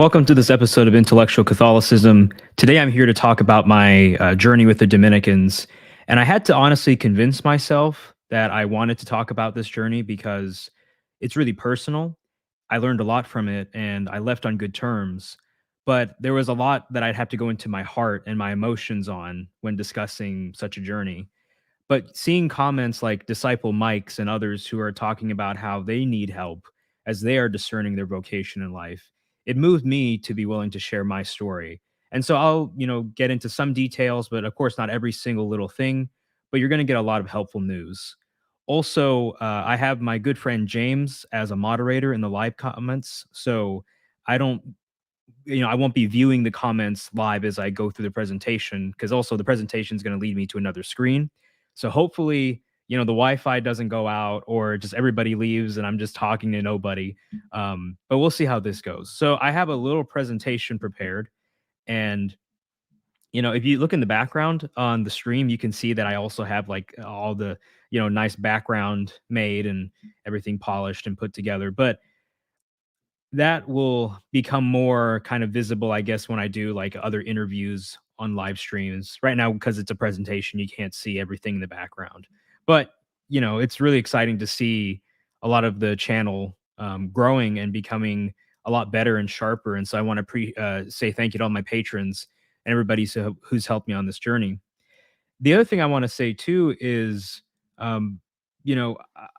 Welcome to this episode of Intellectual Catholicism. Today I'm here to talk about my journey with the Dominicans. And I had to honestly convince myself that I wanted to talk about this journey because it's really personal. I learned a lot from it and I left on good terms. But there was a lot that I'd have to go into my heart and my emotions on when discussing such a journey. But seeing comments like Disciple Mike's and others who are talking about how they need help as they are discerning their vocation in life, it moved me to be willing to share my story. And so I'll, get into some details, but of course, not every single little thing, but you're going to get a lot of helpful news. Also, I have my good friend James as a moderator in the live comments. So I don't I won't be viewing the comments live as I go through the presentation because also the presentation is going to lead me to another screen. So hopefully, the Wi-Fi doesn't go out or just everybody leaves and I'm just talking to nobody. But we'll see how this goes. So I have a little presentation prepared, and if you look in the background on the stream, you can see that I also have like all the nice background made and everything polished and put together. But that will become more kind of visible, I guess, when I do like other interviews on live streams. Right now, because it's a presentation, you can't see everything in the background. But, it's really exciting to see a lot of the channel growing and becoming a lot better and sharper. And so I want to say thank you to all my patrons and everybody who's helped me on this journey. The other thing I want to say too is, I'm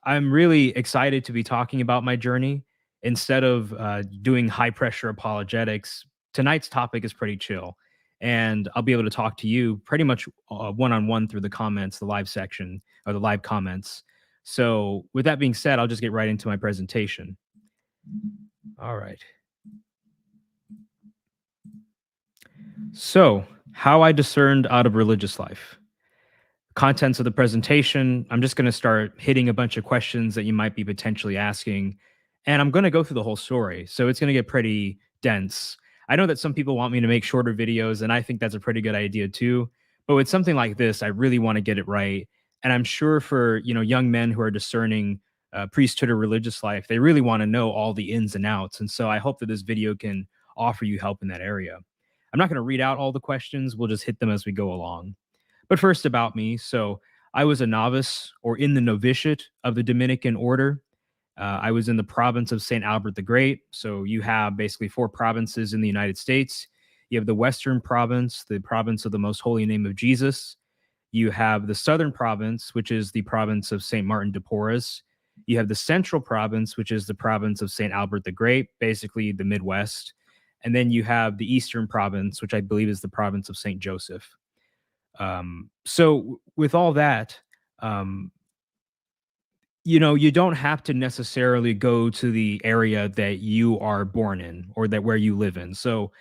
really excited to be talking about my journey instead of doing high pressure apologetics. Tonight's topic is pretty chill, and I'll be able to talk to you pretty much one on one through the comments, the live section or the live comments. So, with that being said, I'll just get right into my presentation. All right. So, how I discerned out of religious life. Contents of the presentation, I'm just going to start hitting a bunch of questions that you might be potentially asking. And I'm going to go through the whole story. So it's going to get pretty dense. I know that some people want me to make shorter videos, and I think that's a pretty good idea too. But with something like this, I really want to get it right. And I'm sure for, young men who are discerning priesthood or religious life, they really want to know all the ins and outs. And so I hope that this video can offer you help in that area. I'm not going to read out all the questions. We'll just hit them as we go along. But first, about me. So, I was a novice or in the novitiate of the Dominican order. I was in the province of St. Albert the Great. So, you have basically four provinces in the United States. You have the Western province, the province of the Most Holy Name of Jesus. You have the Southern province, which is the province of St. Martin de Porres. You have the Central province, which is the province of St. Albert the Great, basically the Midwest. And then you have the Eastern province, which I believe is the province of St. Joseph. So with all that, um, you don't have to necessarily go to the area that you are born in or that where you live in. So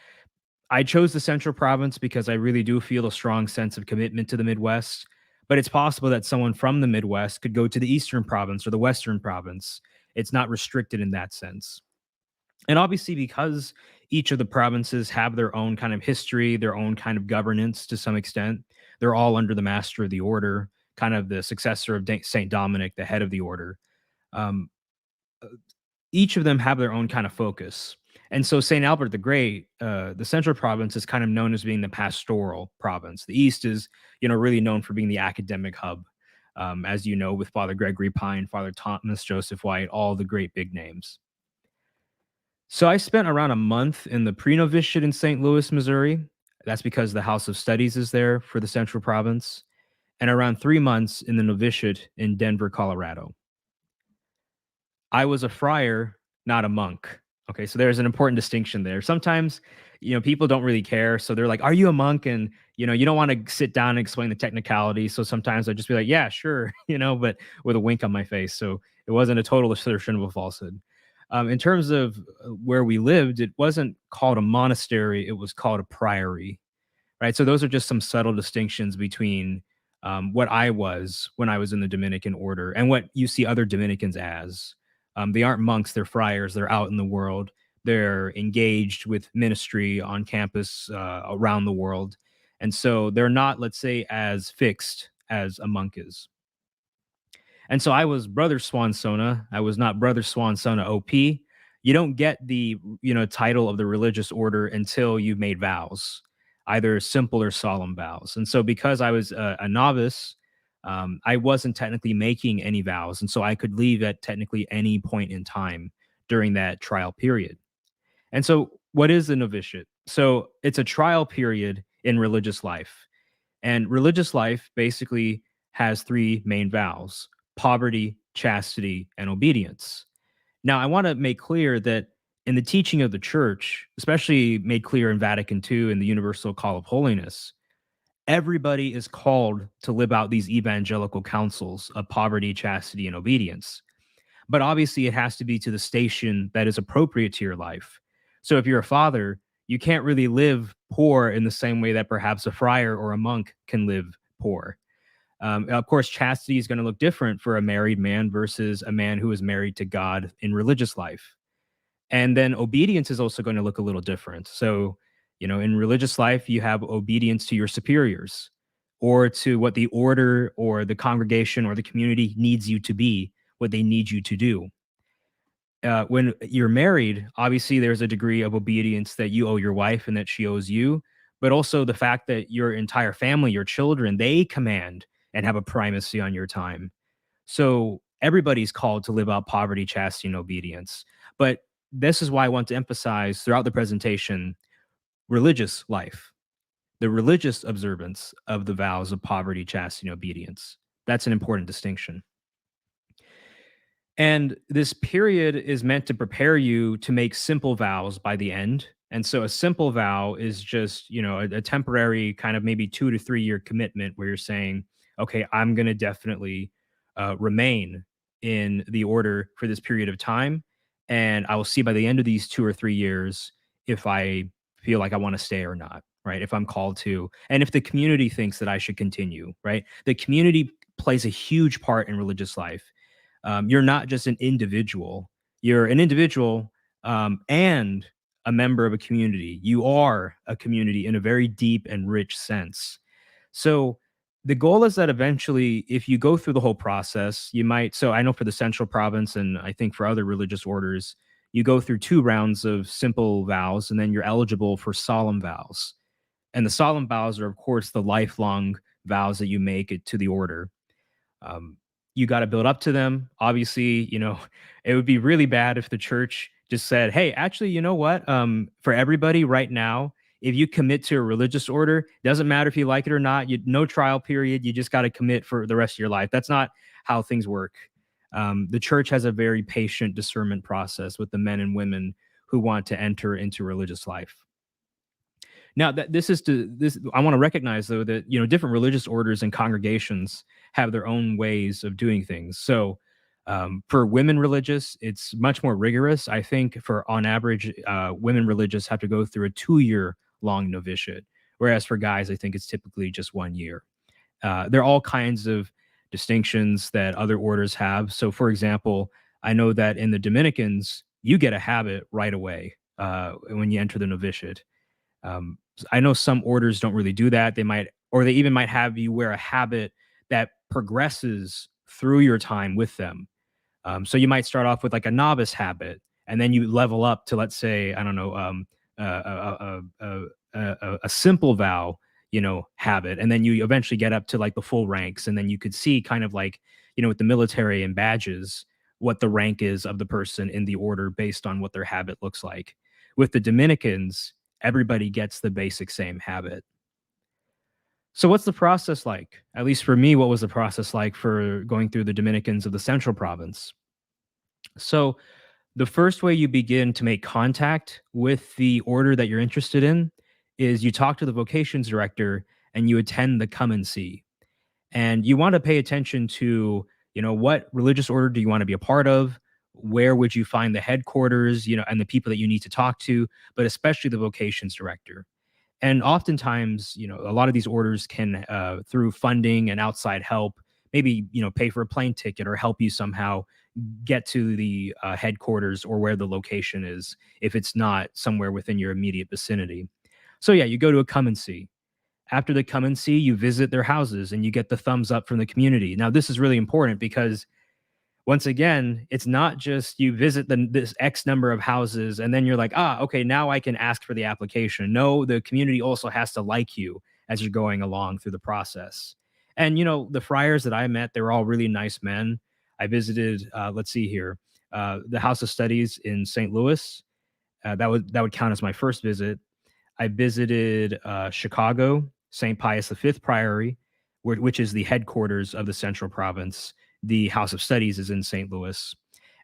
I chose the Central Province because I really do feel a strong sense of commitment to the Midwest. But it's possible that someone from the Midwest could go to the Eastern Province or the Western Province. It's not restricted in that sense. And obviously, because each of the provinces have their own kind of history, their own kind of governance to some extent, they're all under the master of the order, kind of the successor of Saint Dominic, the head of the order. Um, uh, each of them have their own kind of focus. And so St. Albert the Great, the central province is kind of known as being the pastoral province. The East is, really known for being the academic hub, as you know, with Father Gregory Pine, Father Thomas Joseph White, all the great big names. So I spent around a month in the Preno Bishop in St. Louis, Missouri. That's because the House of Studies is there for the Central Province, and around 3 months in the novitiate in Denver, Colorado. I was a friar, not a monk. Okay, so there's an important distinction there. Sometimes, people don't really care. So they're like, "Are you a monk?" And you don't want to sit down and explain the technicality. So sometimes I just be like, "Yeah, sure," but with a wink on my face. So it wasn't a total assertion of a falsehood. In terms of where we lived, it wasn't called a monastery; it was called a priory, right? So those are just some subtle distinctions between what I was when I was in the Dominican order and what you see other Dominicans as. They aren't monks; they're friars. They're out in the world. They're engaged with ministry on campus around the world, and so they're not, let's say, as fixed as a monk is. And so I was Brother Suan Sonna. I was not Brother Suan Sonna OP. You don't get the, title of the religious order until you've made vows, either simple or solemn vows. And so because I was a novice, I wasn't technically making any vows, and so I could leave at technically any point in time during that trial period. And so what is the novitiate? So it's a trial period in religious life. And religious life basically has three main vows: poverty, chastity, and obedience. Now, I want to make clear that in the teaching of the church, especially made clear in Vatican II and the Universal Call of Holiness, everybody is called to live out these evangelical counsels of poverty, chastity, and obedience. But obviously, it has to be to the station that is appropriate to your life. So if you're a father, you can't really live poor in the same way that perhaps a friar or a monk can live poor. Of course, chastity is going to look different for a married man versus a man who is married to God in religious life. And then obedience is also going to look a little different. So, in religious life, you have obedience to your superiors or to what the order or the congregation or the community needs you to be, what they need you to do. When you're married, obviously there's a degree of obedience that you owe your wife and that she owes you, but also the fact that your entire family, your children, they command and have a primacy on your time. So everybody's called to live out poverty, chastity, and obedience. But this is why I want to emphasize throughout the presentation religious life, the religious observance of the vows of poverty, chastity, and obedience. That's an important distinction. And this period is meant to prepare you to make simple vows by the end. And so a simple vow is just, a temporary kind of maybe 2 to 3 year commitment where you're saying, okay, I'm going to definitely remain in the order for this period of time. And I will see by the end of these 2 or 3 years if I feel like I want to stay or not, right? If I'm called to, and if the community thinks that I should continue, right? The community plays a huge part in religious life. You're not just an individual. You're an individual and a member of a community. You are a community in a very deep and rich sense. So the goal is that eventually, if you go through the whole process, you might. So I know for the Central Province, and I think for other religious orders, you go through 2 rounds of simple vows, and then you're eligible for solemn vows. And the solemn vows are, of course, the lifelong vows that you make it to the order. Um, you got to build up to them. Obviously, it would be really bad if the church just said, "Hey, actually, you know what? For everybody right now, if you commit to a religious order, doesn't matter if you like it or not. You no trial period. You just got to commit for the rest of your life." That's not how things work. The church has a very patient discernment process with the men and women who want to enter into religious life. Now that this is to this, I want to recognize though that different religious orders and congregations have their own ways of doing things. So for women religious, it's much more rigorous. I think for on average, women religious have to go through a 2 year long novitiate, whereas for guys, I think it's typically just 1 year. There are all kinds of distinctions that other orders have. So, for example, I know that in the Dominicans, you get a habit right away when you enter the novitiate. I know some orders don't really do that. They might, or they even might have you wear a habit that progresses through your time with them. So you might start off with like a novice habit, and then you level up to, let's say, I don't know, a simple vow, habit, and then you eventually get up to like the full ranks, and then you could see kind of like, with the military and badges, what the rank is of the person in the order based on what their habit looks like. With the Dominicans, everybody gets the basic same habit. So what's the process like? At least for me, what was the process like for going through the Dominicans of the Central Province? So the first way you begin to make contact with the order that you're interested in is you talk to the vocations director and you attend the come and see. And you want to pay attention to, what religious order do you want to be a part of? Where would you find the headquarters, and the people that you need to talk to, but especially the vocations director. And oftentimes, a lot of these orders can, through funding and outside help, maybe, pay for a plane ticket or help you somehow get to the headquarters or where the location is if it's not somewhere within your immediate vicinity. So, yeah, you go to a come and see. After the come and see, you visit their houses and you get the thumbs up from the community. Now, this is really important because once again, it's not just you visit this X number of houses and then you're like, ah, okay, now I can ask for the application. No, the community also has to like you as you're going along through the process. And, the friars that I met, they were all really nice men. I visited, let's see here, the House of Studies in St. Louis. That would count as my first visit. I visited Chicago, St. Pius V Priory, which is the headquarters of the Central Province. The House of Studies is in St. Louis.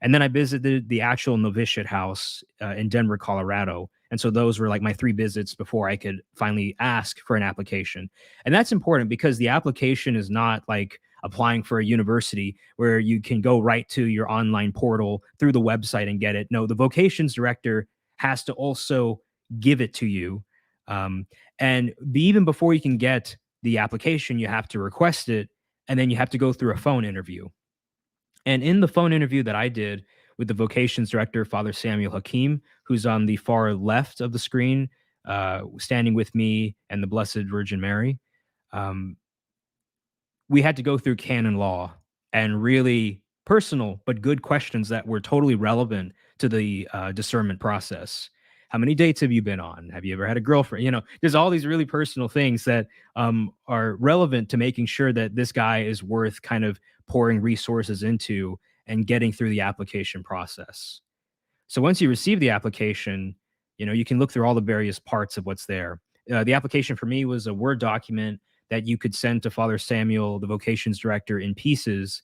And then I visited the actual novitiate house in Denver, Colorado. And so those were like my 3 visits before I could finally ask for an application. And that's important because the application is not like applying for a university where you can go right to your online portal through the website and get it. No, the vocations director has to also give it to you. Um, and even before you can get the application, you have to request it, and then you have to go through a phone interview. And in the phone interview that I did with the vocations director, Father Samuel Hakim, who's on the far left of the screen, standing with me and the Blessed Virgin Mary, um, we had to go through canon law and really personal but good questions that were totally relevant to the discernment process. How many dates have you been on? Have you ever had a girlfriend? There's all these really personal things that are relevant to making sure that this guy is worth kind of pouring resources into and getting through the application process. So once you receive the application, you can look through all the various parts of what's there. The application for me was a Word document that you could send to Father Samuel, the vocations director, in pieces.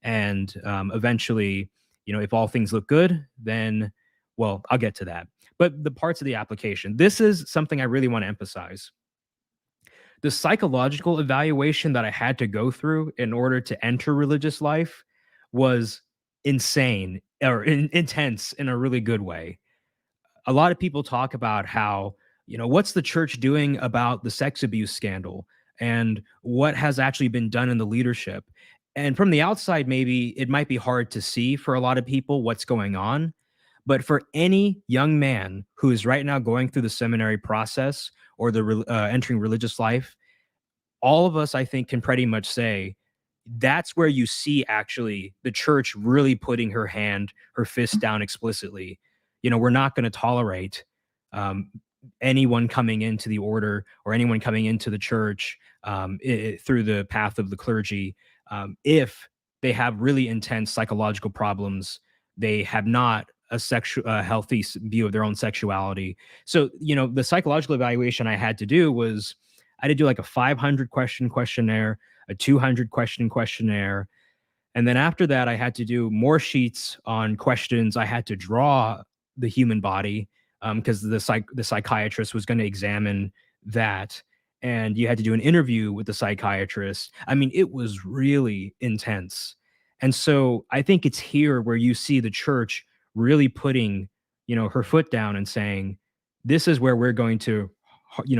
And eventually, if all things look good, then, well, I'll get to that. But the parts of the application, this is something I really want to emphasize. The psychological evaluation that I had to go through in order to enter religious life was insane or intense in a really good way. A lot of people talk about how, what's the church doing about the sex abuse scandal and what has actually been done in the leadership. And from the outside, maybe it might be hard to see for a lot of people what's going on. But for any young man who is right now going through the seminary process or the entering religious life, all of us, I think, can pretty much say that's where you see actually the church really putting her fist down explicitly. We're not going to tolerate um, anyone coming into the order or anyone coming into the church through the path of the clergy if they have really intense psychological problems. They have not a healthy view of their own sexuality. So, the psychological evaluation I had to do was I had to do like a 500 question questionnaire, a 200 question questionnaire. And then after that, I had to do more sheets on questions. I had to draw the human body because the psychiatrist was going to examine that. And you had to do an interview with the psychiatrist. I mean, it was really intense. And so I think it's here where you see the church really putting, her foot down and saying, this is where we're going to,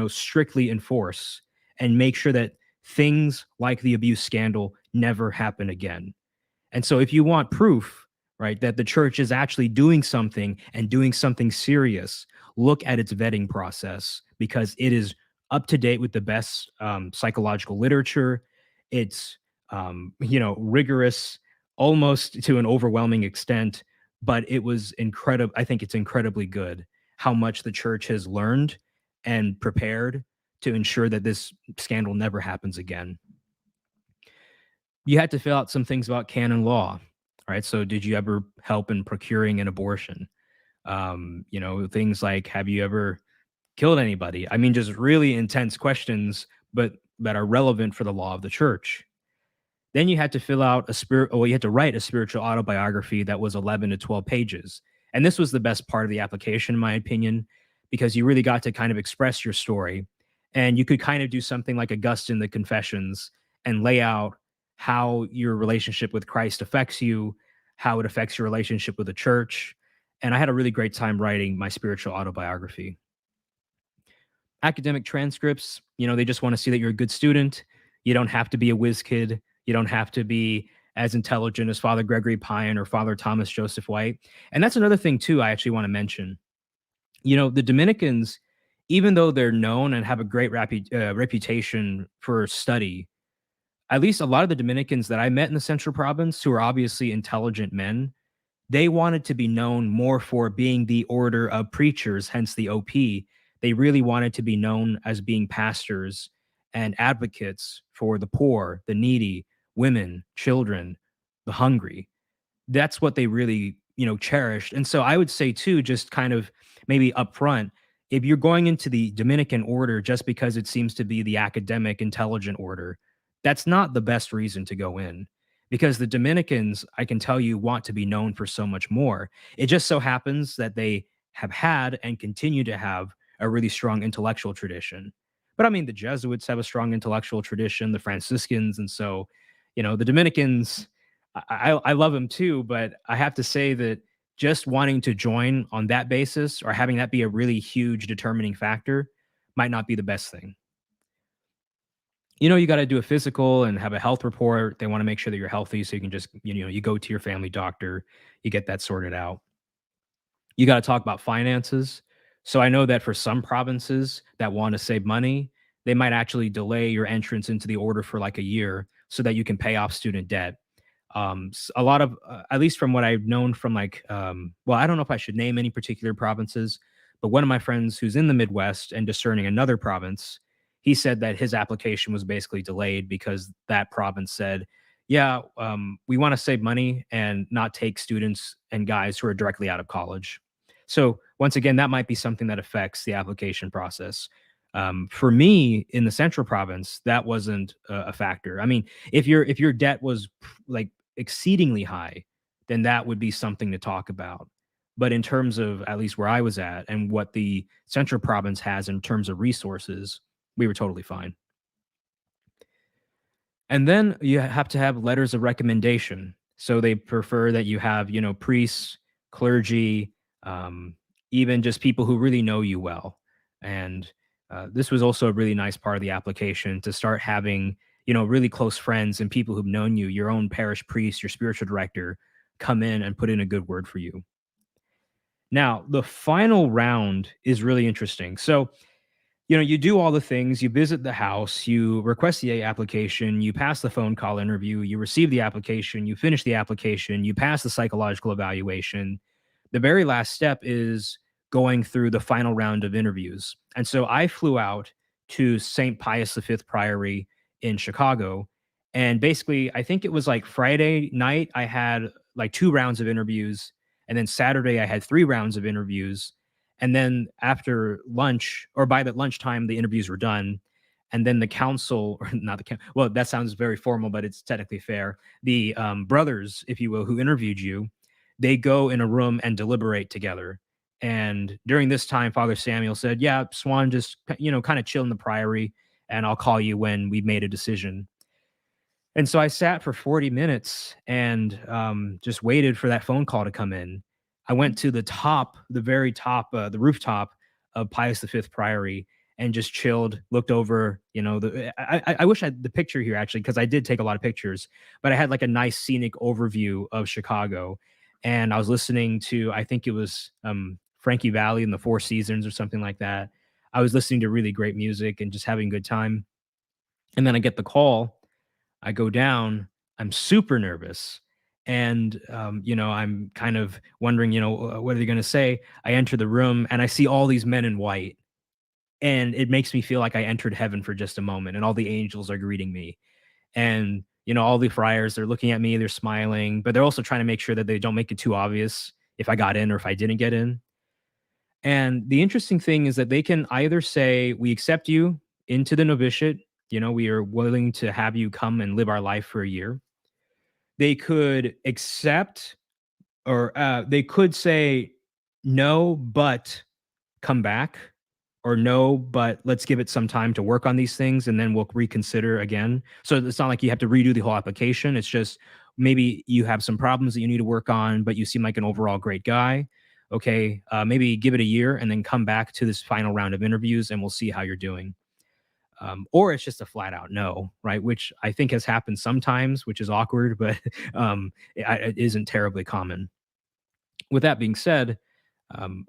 strictly enforce and make sure that things like the abuse scandal never happen again. And so if you want proof, right, that the church is actually doing something and doing something serious, look at its vetting process because it is up to date with the best psychological literature. It's, rigorous almost to an overwhelming extent, but it was incredible. I think it's incredibly good how much the church has learned and prepared to ensure that this scandal never happens again. You had to fill out some things about canon law, right? So, did you ever help in procuring an abortion? Things like, have you ever killed anybody? I mean, just really intense questions, but that are relevant for the law of the church. Then you had to fill out you had to write a spiritual autobiography that was 11 to 12 pages. And this was the best part of the application, in my opinion, because you really got to kind of express your story. And you could kind of do something like Augustine, the Confessions, and lay out how your relationship with Christ affects you, how it affects your relationship with the church. And I had a really great time writing my spiritual autobiography. Academic transcripts, they just want to see that you're a good student. You don't have to be a whiz kid. You don't have to be as intelligent as Father Gregory Pine or Father Thomas Joseph White. And that's another thing, too, I actually want to mention. The Dominicans, even though they're known and have a great reputation for study, at least a lot of the Dominicans that I met in the Central Province, who are obviously intelligent men, they wanted to be known more for being the order of preachers, hence the OP. They really wanted to be known as being pastors and advocates for the poor, the needy, women, children, the hungry. That's what they really, cherished. And so I would say too, just kind of maybe upfront, if you're going into the Dominican order just because it seems to be the academic, intelligent order, that's not the best reason to go in. Because the Dominicans, I can tell you, want to be known for so much more. It just so happens that they have had and continue to have a really strong intellectual tradition. But I mean, the Jesuits have a strong intellectual tradition, the Franciscans. And so, the Dominicans, I love him too, but I have to say that just wanting to join on that basis or having that be a really huge determining factor might not be the best thing. You got to do a physical and have a health report. They want to make sure that you're healthy, so you can just, you go to your family doctor, you get that sorted out. You got to talk about finances. So I know that for some provinces that want to save money, they might actually delay your entrance into the order for like a year so that you can pay off student debt. A lot of, at least from what I've known from like, well, I don't know if I should name any particular provinces, but one of my friends who's in the Midwest and discerning another province, he said that his application was basically delayed because that province said, yeah, we want to save money and not take students and guys who are directly out of college. So once again, that might be something that affects the application process. For me in the central province, that wasn't a factor. I mean, if your debt was like exceedingly high, then that would be something to talk about. But in terms of at least where I was at and what the central province has in terms of resources, we were totally fine. And then you have to have letters of recommendation. So they prefer that you have, priests, clergy, um, even just people who really know you well. And this was also a really nice part of the application to start having, really close friends and people who've known you, your own parish priest, your spiritual director, come in and put in a good word for you. Now, the final round is really interesting. So, you do all the things, you visit the house, you request the application, you pass the phone call interview, you receive the application, you finish the application, you pass the psychological evaluation. The very last step is going through the final round of interviews. And so I flew out to St. Pius V Priory in Chicago. And basically, I think it was like Friday night, I had like two rounds of interviews. And then Saturday, I had three rounds of interviews. And then after lunch, or by the lunchtime, the interviews were done. And then the council, or not the council, well, that sounds very formal, but it's technically fair. The brothers, if you will, who interviewed you, they go in a room and deliberate together. And during this time, Father Samuel said, yeah, Swan, just, kind of chill in the priory, and I'll call you when we've made a decision. And so I sat for 40 minutes and just waited for that phone call to come in. I went to the top, the very top, the rooftop of Pius V Priory and just chilled, looked over, I wish I had the picture here actually, because I did take a lot of pictures, but I had like a nice scenic overview of Chicago. And I was listening to, I think it was Frankie Valli and the Four Seasons or something like that. I was listening to really great music and just having a good time. And then I get the call, I go down, I'm super nervous. And, I'm kind of wondering, what are they going to say? I enter the room and I see all these men in white. And it makes me feel like I entered heaven for just a moment. And all the angels are greeting me. And, all the friars, they're looking at me, they're smiling, but they're also trying to make sure that they don't make it too obvious if I got in or if I didn't get in. And the interesting thing is that they can either say, we accept you into the novitiate, we are willing to have you come and live our life for a year. They could accept, or they could say, no, but come back, or no, but let's give it some time to work on these things and then we'll reconsider again. So it's not like you have to redo the whole application. It's just maybe you have some problems that you need to work on, but you seem like an overall great guy. Okay, maybe give it a year and then come back to this final round of interviews and we'll see how you're doing. Or it's just a flat out no, right? Which I think has happened sometimes, which is awkward, but it isn't terribly common. With that being said,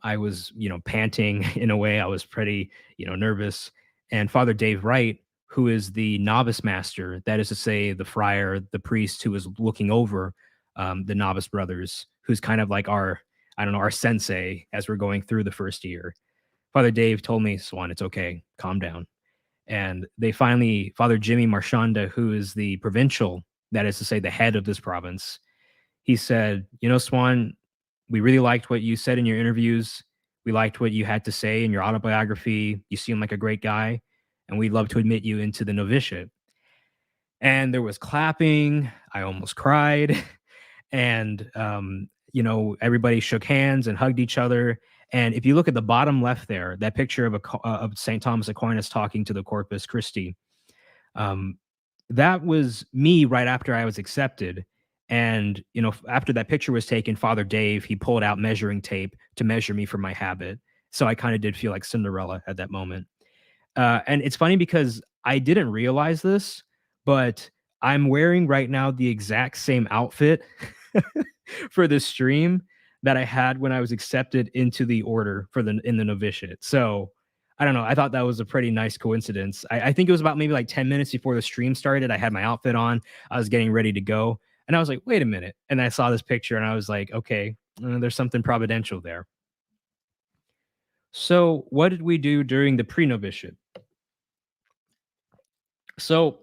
I was, panting in a way. I was pretty, nervous. And Father Dave Wright, who is the novice master, that is to say, the friar, the priest who is looking over the novice brothers, who's kind of like our, I don't know, our sensei as we're going through the first year. Father Dave told me, Swan, it's okay, calm down. And they finally, Father Jimmy Marchanda, who is the provincial, that is to say, the head of this province, he said, you know, Swan, we really liked what you said in your interviews. We liked what you had to say in your autobiography. You seem like a great guy, and we'd love to admit you into the novitiate. And there was clapping. I almost cried. And, everybody shook hands and hugged each other. And if you look at the bottom left there, that picture of St. Thomas Aquinas talking to the Corpus Christi, um, that was me right after I was accepted. And, after that picture was taken, Father Dave, he pulled out measuring tape to measure me for my habit. So I kind of did feel like Cinderella at that moment. And it's funny because I didn't realize this, but I'm wearing right now the exact same outfit for the stream that I had when I was accepted into the order in the novitiate. So I don't know. I thought that was a pretty nice coincidence. I think it was about maybe like 10 minutes before the stream started. I had my outfit on. I was getting ready to go. And I was like, wait a minute. And I saw this picture and I was like, okay, there's something providential there. So what did we do during the pre novitiate? So,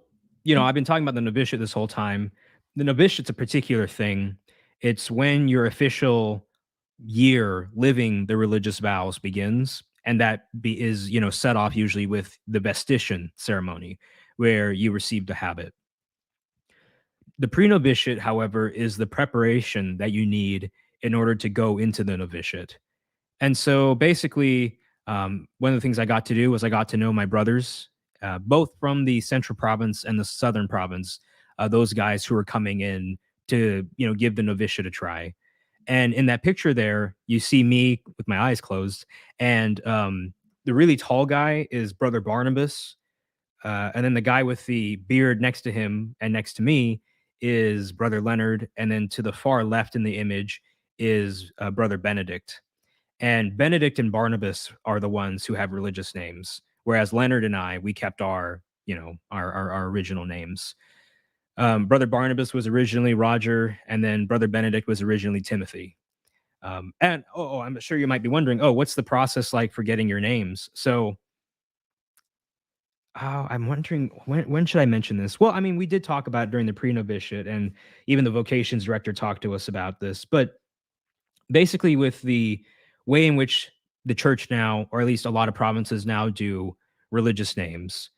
I've been talking about the novitiate this whole time. The novitiate's a particular thing. It's when your official year living the religious vows begins, and is set off usually with the vestition ceremony, where you receive the habit. The pre-novitiate, however, is the preparation that you need in order to go into the novitiate. And so basically, one of the things I got to do was I got to know my brothers, both from the central province and the southern province, those guys who were coming in to, give the novitiate a try. And in that picture there, you see me with my eyes closed. And the really tall guy is Brother Barnabas. And then the guy with the beard next to him and next to me is Brother Leonard. And then to the far left in the image is Brother Benedict. And Benedict and Barnabas are the ones who have religious names, whereas Leonard and I, we kept our original names. Brother Barnabas was originally Roger, and then Brother Benedict was originally Timothy. I'm sure you might be wondering, what's the process like for getting your names? So, I'm wondering when should I mention this? Well, I mean, we did talk about it during the pre-novitiate, and even the vocations director talked to us about this. But basically, with the way in which the church now, or at least a lot of provinces now, do religious names,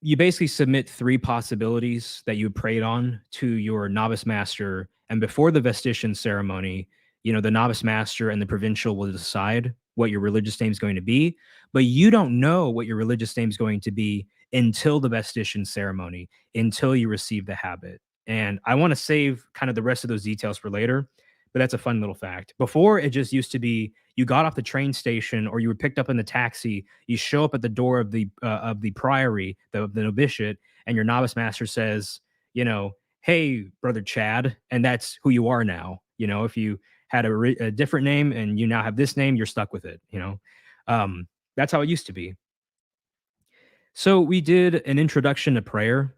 you basically submit three possibilities that you prayed on to your novice master, and before the vestition ceremony, the novice master and the provincial will decide what your religious name is going to be, but you don't know what your religious name is going to be until the vestition ceremony, until you receive the habit. And I want to save kind of the rest of those details for later, but that's a fun little fact. Before, it just used to be you got off the train station or you were picked up in the taxi, you show up at the door of the priory, the novitiate, and your novice master says, hey, brother Chad, and that's who you are now. If you had a different name and you now have this name, you're stuck with it. That's how it used to be. So we did an introduction to prayer.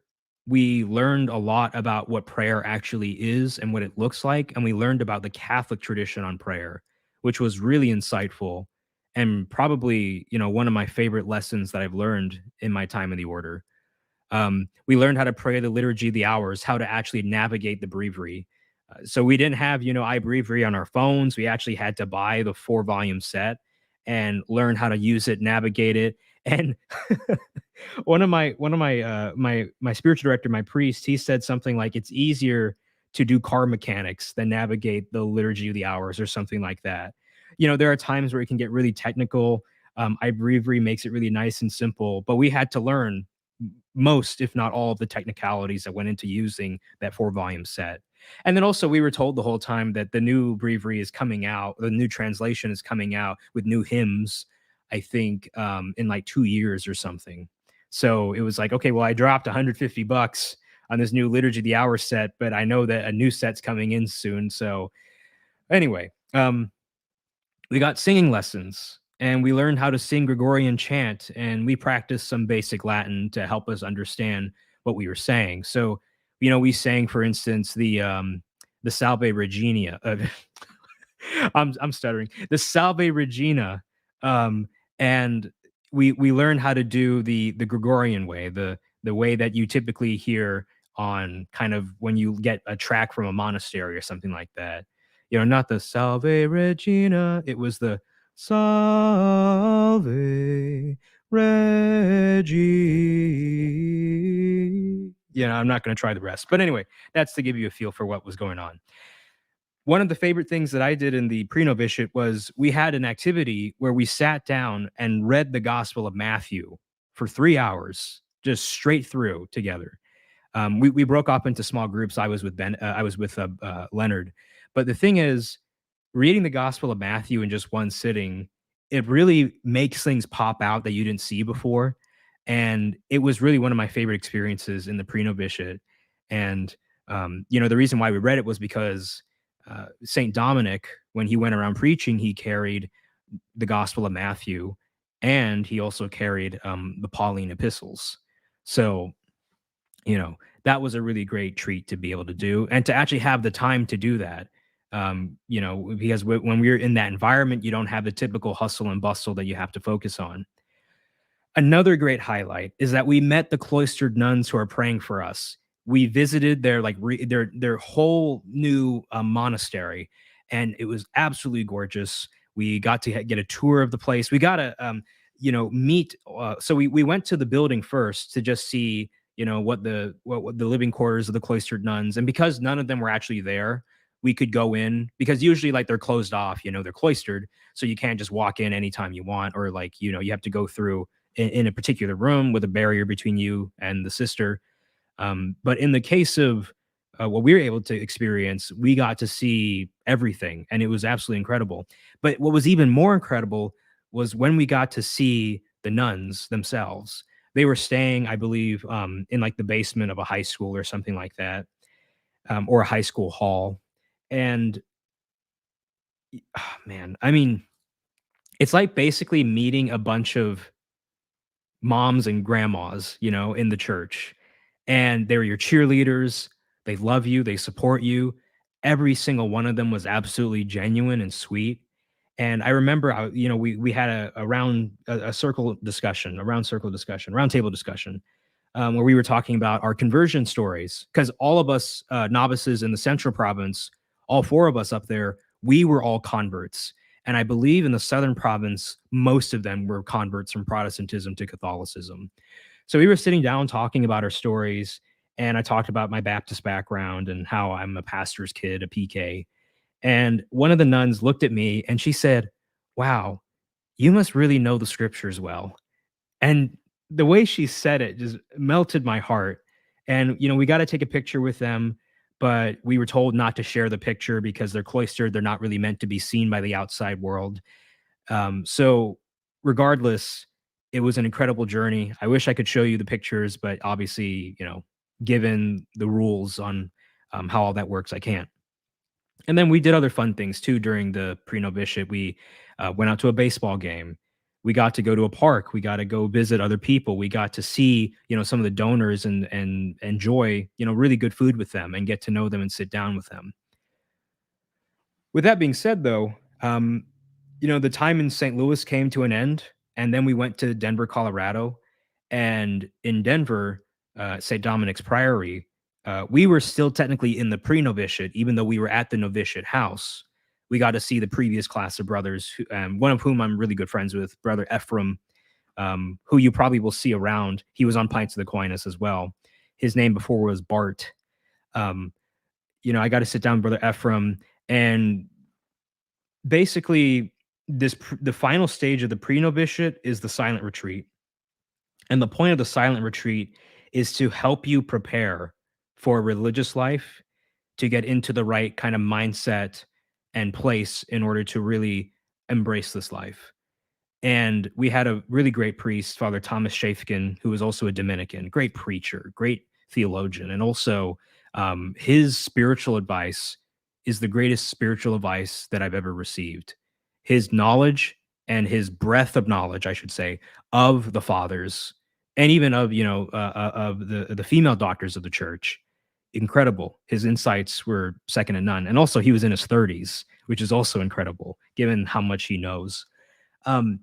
We learned a lot about what prayer actually is and what it looks like, and we learned about the Catholic tradition on prayer, which was really insightful and probably, one of my favorite lessons that I've learned in my time in the order. We learned how to pray the liturgy of the hours, how to actually navigate the breviary. So we didn't have, iBreviary on our phones. We actually had to buy the 4-volume set and learn how to use it, navigate it. And my spiritual director, my priest, he said something like it's easier to do car mechanics than navigate the liturgy of the hours or something like that. There are times where it can get really technical. iBreviary makes it really nice and simple, but we had to learn most, if not all, of the technicalities that went into using that 4-volume set. And then also, we were told the whole time that the new breviary is coming out, the new translation is coming out with new hymns, I think, in like 2 years or something. So it was like, okay, well, I dropped $150 on this new Liturgy of the Hour set, but I know that a new set's coming in soon. So anyway, we got singing lessons. and we learned how to sing Gregorian chant, and we practiced some basic Latin to help us understand what we were saying. So, we sang, for instance, the Salve Regina. I'm stuttering. The Salve Regina, um, and we learned how to do the Gregorian way, the way that you typically hear on kind of when you get a track from a monastery or something like that. Not the Salve Regina. It was the Salve Regi. I'm not going to try the rest. But anyway, that's to give you a feel for what was going on. One of the favorite things that I did in the Preno Bishop was we had an activity where we sat down and read the Gospel of Matthew for 3 hours, just straight through together. We broke up into small groups. I was with Leonard, but the thing is, reading the Gospel of Matthew in just one sitting, it really makes things pop out that you didn't see before, and it was really one of my favorite experiences in the Preno Bishop. And the reason why we read it was because Saint Dominic, when he went around preaching, he carried the Gospel of Matthew, and he also carried the Pauline epistles. So that was a really great treat to be able to do, and to actually have the time to do that. Because when we're in that environment, you don't have the typical hustle and bustle that you have to focus on. Another great highlight is that we met the cloistered nuns who are praying for us. We visited their their whole new monastery, and it was absolutely gorgeous. We got to get a tour of the place. We got to meet. So we went to the building first to just see what what the living quarters of the cloistered nuns, and because none of them were actually there, we could go in, because usually they're closed off. They're cloistered, so you can't just walk in anytime you want, or you have to go through in a particular room with a barrier between you and the sister. But in the case of what we were able to experience, we got to see everything, and it was absolutely incredible. But what was even more incredible was when we got to see the nuns themselves. They were staying, I believe, in the basement of a high school or something like that, or a high school hall. And man, I mean, it's like basically meeting a bunch of moms and grandmas, in the church. And they're your cheerleaders. They love you, they support you. Every single one of them was absolutely genuine and sweet. And I remember, we had a circle discussion, round table discussion, where we were talking about our conversion stories, because all of us novices in the Central Province, all four of us up there, we were all converts. And I believe in the Southern Province, most of them were converts from Protestantism to Catholicism. So we were sitting down talking about our stories, and I talked about my Baptist background and how I'm a pastor's kid, a PK. And one of the nuns looked at me and she said, "Wow, you must really know the scriptures well." And the way she said it just melted my heart. And, we got to take a picture with them, but we were told not to share the picture because they're cloistered. They're not really meant to be seen by the outside world. So regardless, it was an incredible journey. I wish I could show you the pictures, but obviously, given the rules on how all that works, I can't. And then we did other fun things too during the Preno Bishop. We went out to a baseball game. We got to go to a park. We got to go visit other people. We got to see, some of the donors and enjoy, really good food with them and get to know them and sit down with them. With that being said, though, the time in St. Louis came to an end, and then we went to Denver, Colorado. And in Denver, St. Dominic's Priory, we were still technically in the pre-novitiate, even though we were at the novitiate house. We got to see the previous class of brothers, one of whom I'm really good friends with, Brother Ephraim, who you probably will see around. He was on Pints of the Aquinas as well. His name before was Bart. I got to sit down with Brother Ephraim, and basically the final stage of the pre-novitiate is the silent retreat. And the point of the silent retreat is to help you prepare for a religious life, to get into the right kind of mindset and place in order to really embrace this life. And we had a really great priest, Father Thomas Shafkin, who was also a Dominican, great preacher, great theologian. And also his spiritual advice is the greatest spiritual advice that I've ever received. His knowledge and his breadth of knowledge, I should say, of the fathers and even of, of the female doctors of the church. Incredible. His insights were second to none. And also he was in his 30s, which is also incredible given how much he knows. Um,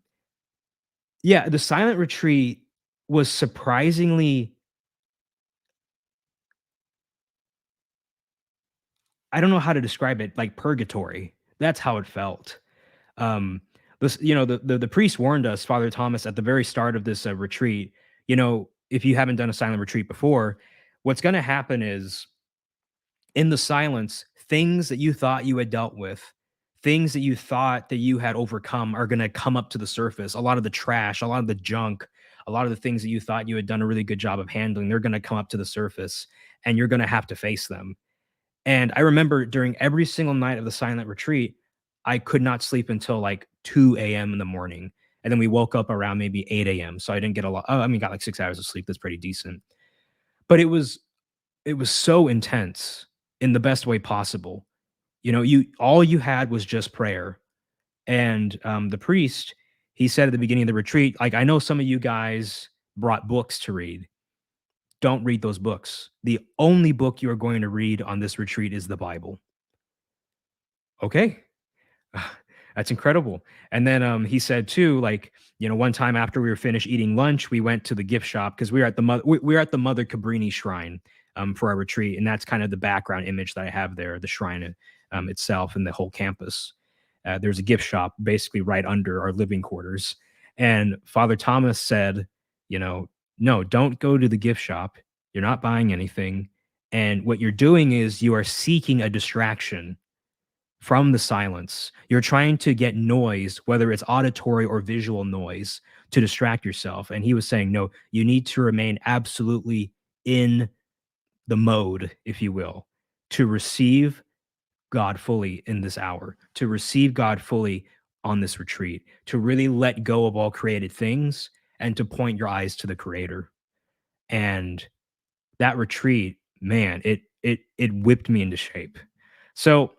yeah, the silent retreat was surprisingly, I don't know how to describe it, like purgatory. That's how it felt. Um, the priest warned us, Father Thomas, at the very start of this retreat. If you haven't done a silent retreat before, what's going to happen is in the silence, things that you thought you had dealt with, things that you thought that you had overcome are going to come up to the surface. A lot of the trash, a lot of the junk, a lot of the things that you thought you had done a really good job of handling, they're going to come up to the surface and you're going to have to face them. And I remember during every single night of the silent retreat, I could not sleep until like 2 a.m. in the morning. And then we woke up around maybe 8 a.m. So I didn't get a lot. Oh, I mean, got like 6 hours of sleep. That's pretty decent. But it was so intense in the best way possible. You all you had was just prayer. And the priest, he said at the beginning of the retreat, like, I know some of you guys brought books to read. Don't read those books. The only book you are going to read on this retreat is the Bible. Okay. That's incredible. And then he said too, like, one time after we were finished eating lunch, we went to the gift shop because we were at the we were at the Mother Cabrini shrine for our retreat, and that's kind of the background image that I have there, the shrine itself and the whole campus. There's a gift shop basically right under our living quarters, and Father Thomas said, no, don't go to the gift shop. You're not buying anything, and what you're doing is you are seeking a distraction from the silence. You're trying to get noise, whether it's auditory or visual noise, to distract yourself. And he was saying, no, you need to remain absolutely in the mode, if you will, to receive God fully in this hour, to receive God fully on this retreat, to really let go of all created things and to point your eyes to the creator. And that retreat, man, it whipped me into shape. So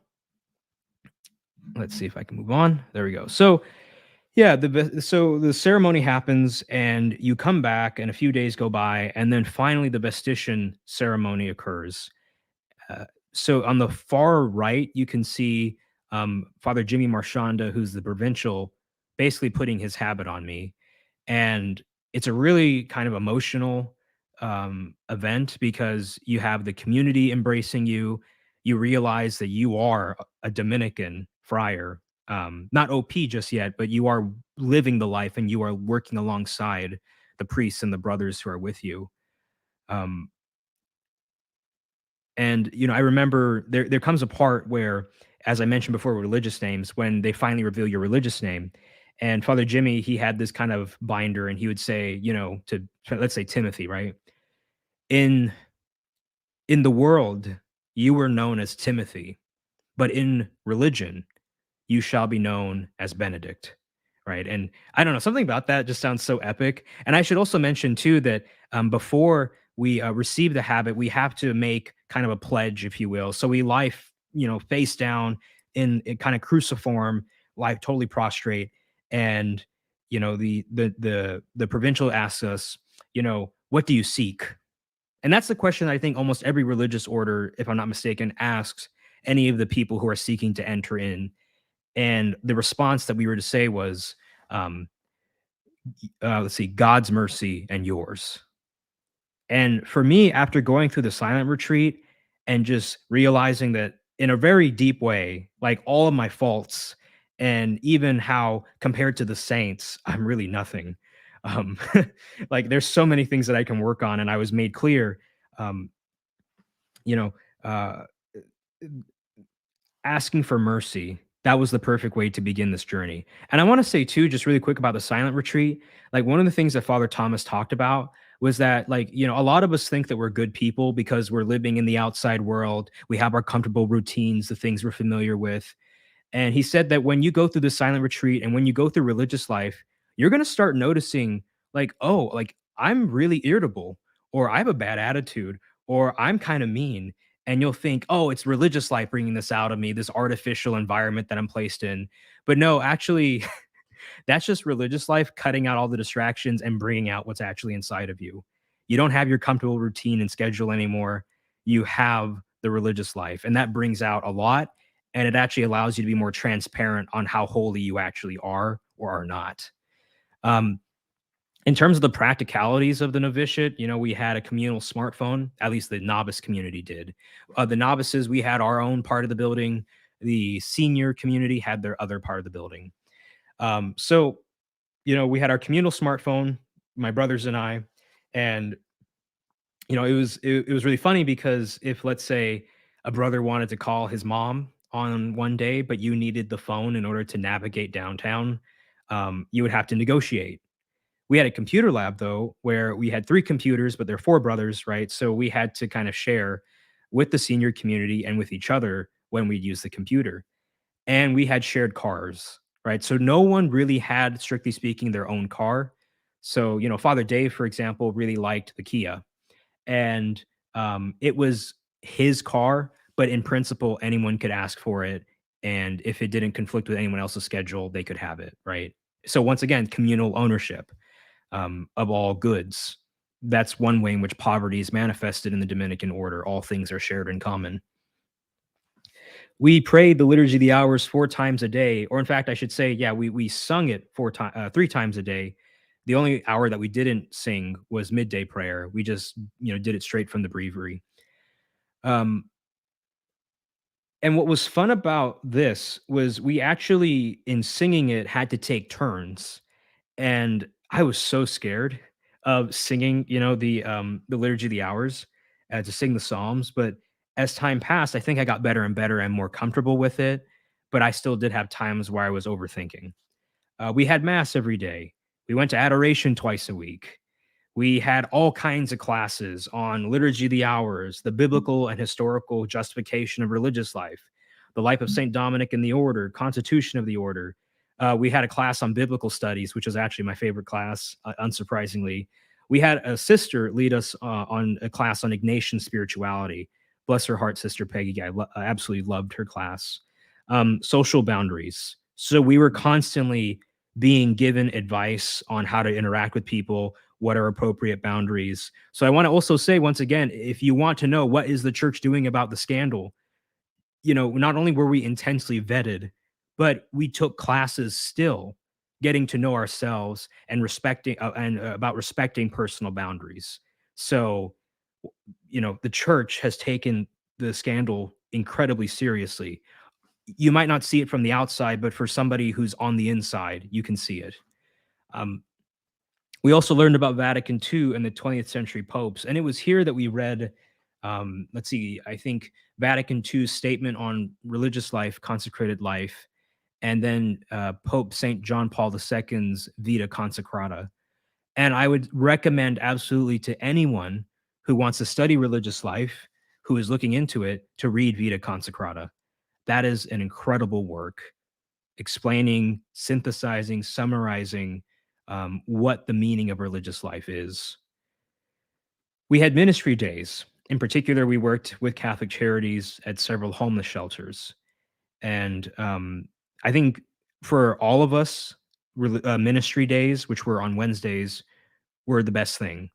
let's see if I can move on. There we go. So yeah, so the ceremony happens, and you come back, and a few days go by, and then finally the bestitian ceremony occurs. Uh, so on the far right, you can see Father Jimmy Marchanda, who's the provincial, basically putting his habit on me, and it's a really kind of emotional event because you have the community embracing you. You realize that you are a Dominican friar, not OP just yet, but you are living the life and you are working alongside the priests and the brothers who are with you. Um, and I remember there comes a part where, as I mentioned before, religious names, when they finally reveal your religious name. And Father Jimmy, he had this kind of binder, and he would say, to let's say Timothy, right? In in the world, you were known as Timothy, but in religion, you shall be known as Benedict, right? And I don't know, something about that just sounds so epic. And I should also mention too that before we receive the habit, we have to make kind of a pledge, if you will. So we lie, face down in kind of cruciform, lie totally prostrate, and the provincial asks us, what do you seek? And that's the question I think almost every religious order, if I'm not mistaken, asks any of the people who are seeking to enter in. And the response that we were to say was, um, let's see, God's mercy and yours. And for me, after going through the silent retreat and just realizing that in a very deep way, like all of my faults and even how compared to the saints, I'm really nothing. Um, like there's so many things that I can work on. And I was made clear, um, you know, uh, asking for mercy, that was the perfect way to begin this journey. And I want to say too, just really quick about the silent retreat, like one of the things that Father Thomas talked about was that, like, a lot of us think that we're good people because we're living in the outside world. We have our comfortable routines, the things we're familiar with. And he said that when you go through the silent retreat and when you go through religious life, you're going to start noticing, like, oh, like I'm really irritable, or I have a bad attitude, or I'm kind of mean. And you'll think, oh, it's religious life bringing this out of me, this artificial environment that I'm placed in. But no, actually, That's just religious life, cutting out all the distractions and bringing out what's actually inside of you. You don't have your comfortable routine and schedule anymore. You have the religious life, and that brings out a lot. And it actually allows you to be more transparent on how holy you actually are or are not. Um, in terms of the practicalities of the novitiate, we had a communal smartphone, at least the novice community did. The novices, we had our own part of the building. The senior community had their other part of the building. So, we had our communal smartphone, my brothers and I, and it was really funny because if, let's say, a brother wanted to call his mom on one day, but you needed the phone in order to navigate downtown, you would have to negotiate. We had a computer lab though, where we had 3 computers, but they're 4 brothers, right? So we had to kind of share with the senior community and with each other when we'd use the computer. And we had shared cars, right? So no one really had, strictly speaking, their own car. So, Father Dave, for example, really liked the Kia, and it was his car, but in principle, anyone could ask for it. And if it didn't conflict with anyone else's schedule, they could have it, right? So once again, communal ownership of all goods. That's one way in which poverty is manifested in the Dominican order. All things are shared in common. We prayed the liturgy of the hours 4 times a day, or in fact, I should say, yeah, we sung it 3 times a day. The only hour that we didn't sing was midday prayer. We just did it straight from the breviary. Um, and what was fun about this was we actually, in singing it, had to take turns. And I was so scared of singing, the Liturgy of the Hours, to sing the Psalms, but as time passed, I think I got better and better and more comfortable with it, but I still did have times where I was overthinking. We had mass every day. We went to adoration twice a week. We had all kinds of classes on liturgy of the hours, the biblical and historical justification of religious life, the life of Saint Dominic in the order, constitution of the order. We had a class on biblical studies, which was actually my favorite class, unsurprisingly. We had a sister lead us on a class on Ignatian spirituality. Bless her heart, Sister Peggy. I absolutely loved her class. Social boundaries. So we were constantly being given advice on how to interact with people, what are appropriate boundaries. So I want to also say, once again, if you want to know what is the church doing about the scandal, not only were we intensely vetted, but we took classes still, getting to know ourselves and about respecting personal boundaries. So, the church has taken the scandal incredibly seriously. You might not see it from the outside, but for somebody who's on the inside, you can see it. Um, we also learned about Vatican II and the 20th century popes, and it was here that we read, let's see, I think Vatican II's statement on religious life, consecrated life, and then Pope St. John Paul II's Vita Consecrata. And I would recommend absolutely to anyone who wants to study religious life, who is looking into it, to read Vita Consecrata. That is an incredible work, explaining, synthesizing, summarizing what the meaning of religious life is. We had ministry days. In particular, we worked with Catholic Charities at several homeless shelters. And I think for all of us, ministry days, which were on Wednesdays, were the best thing,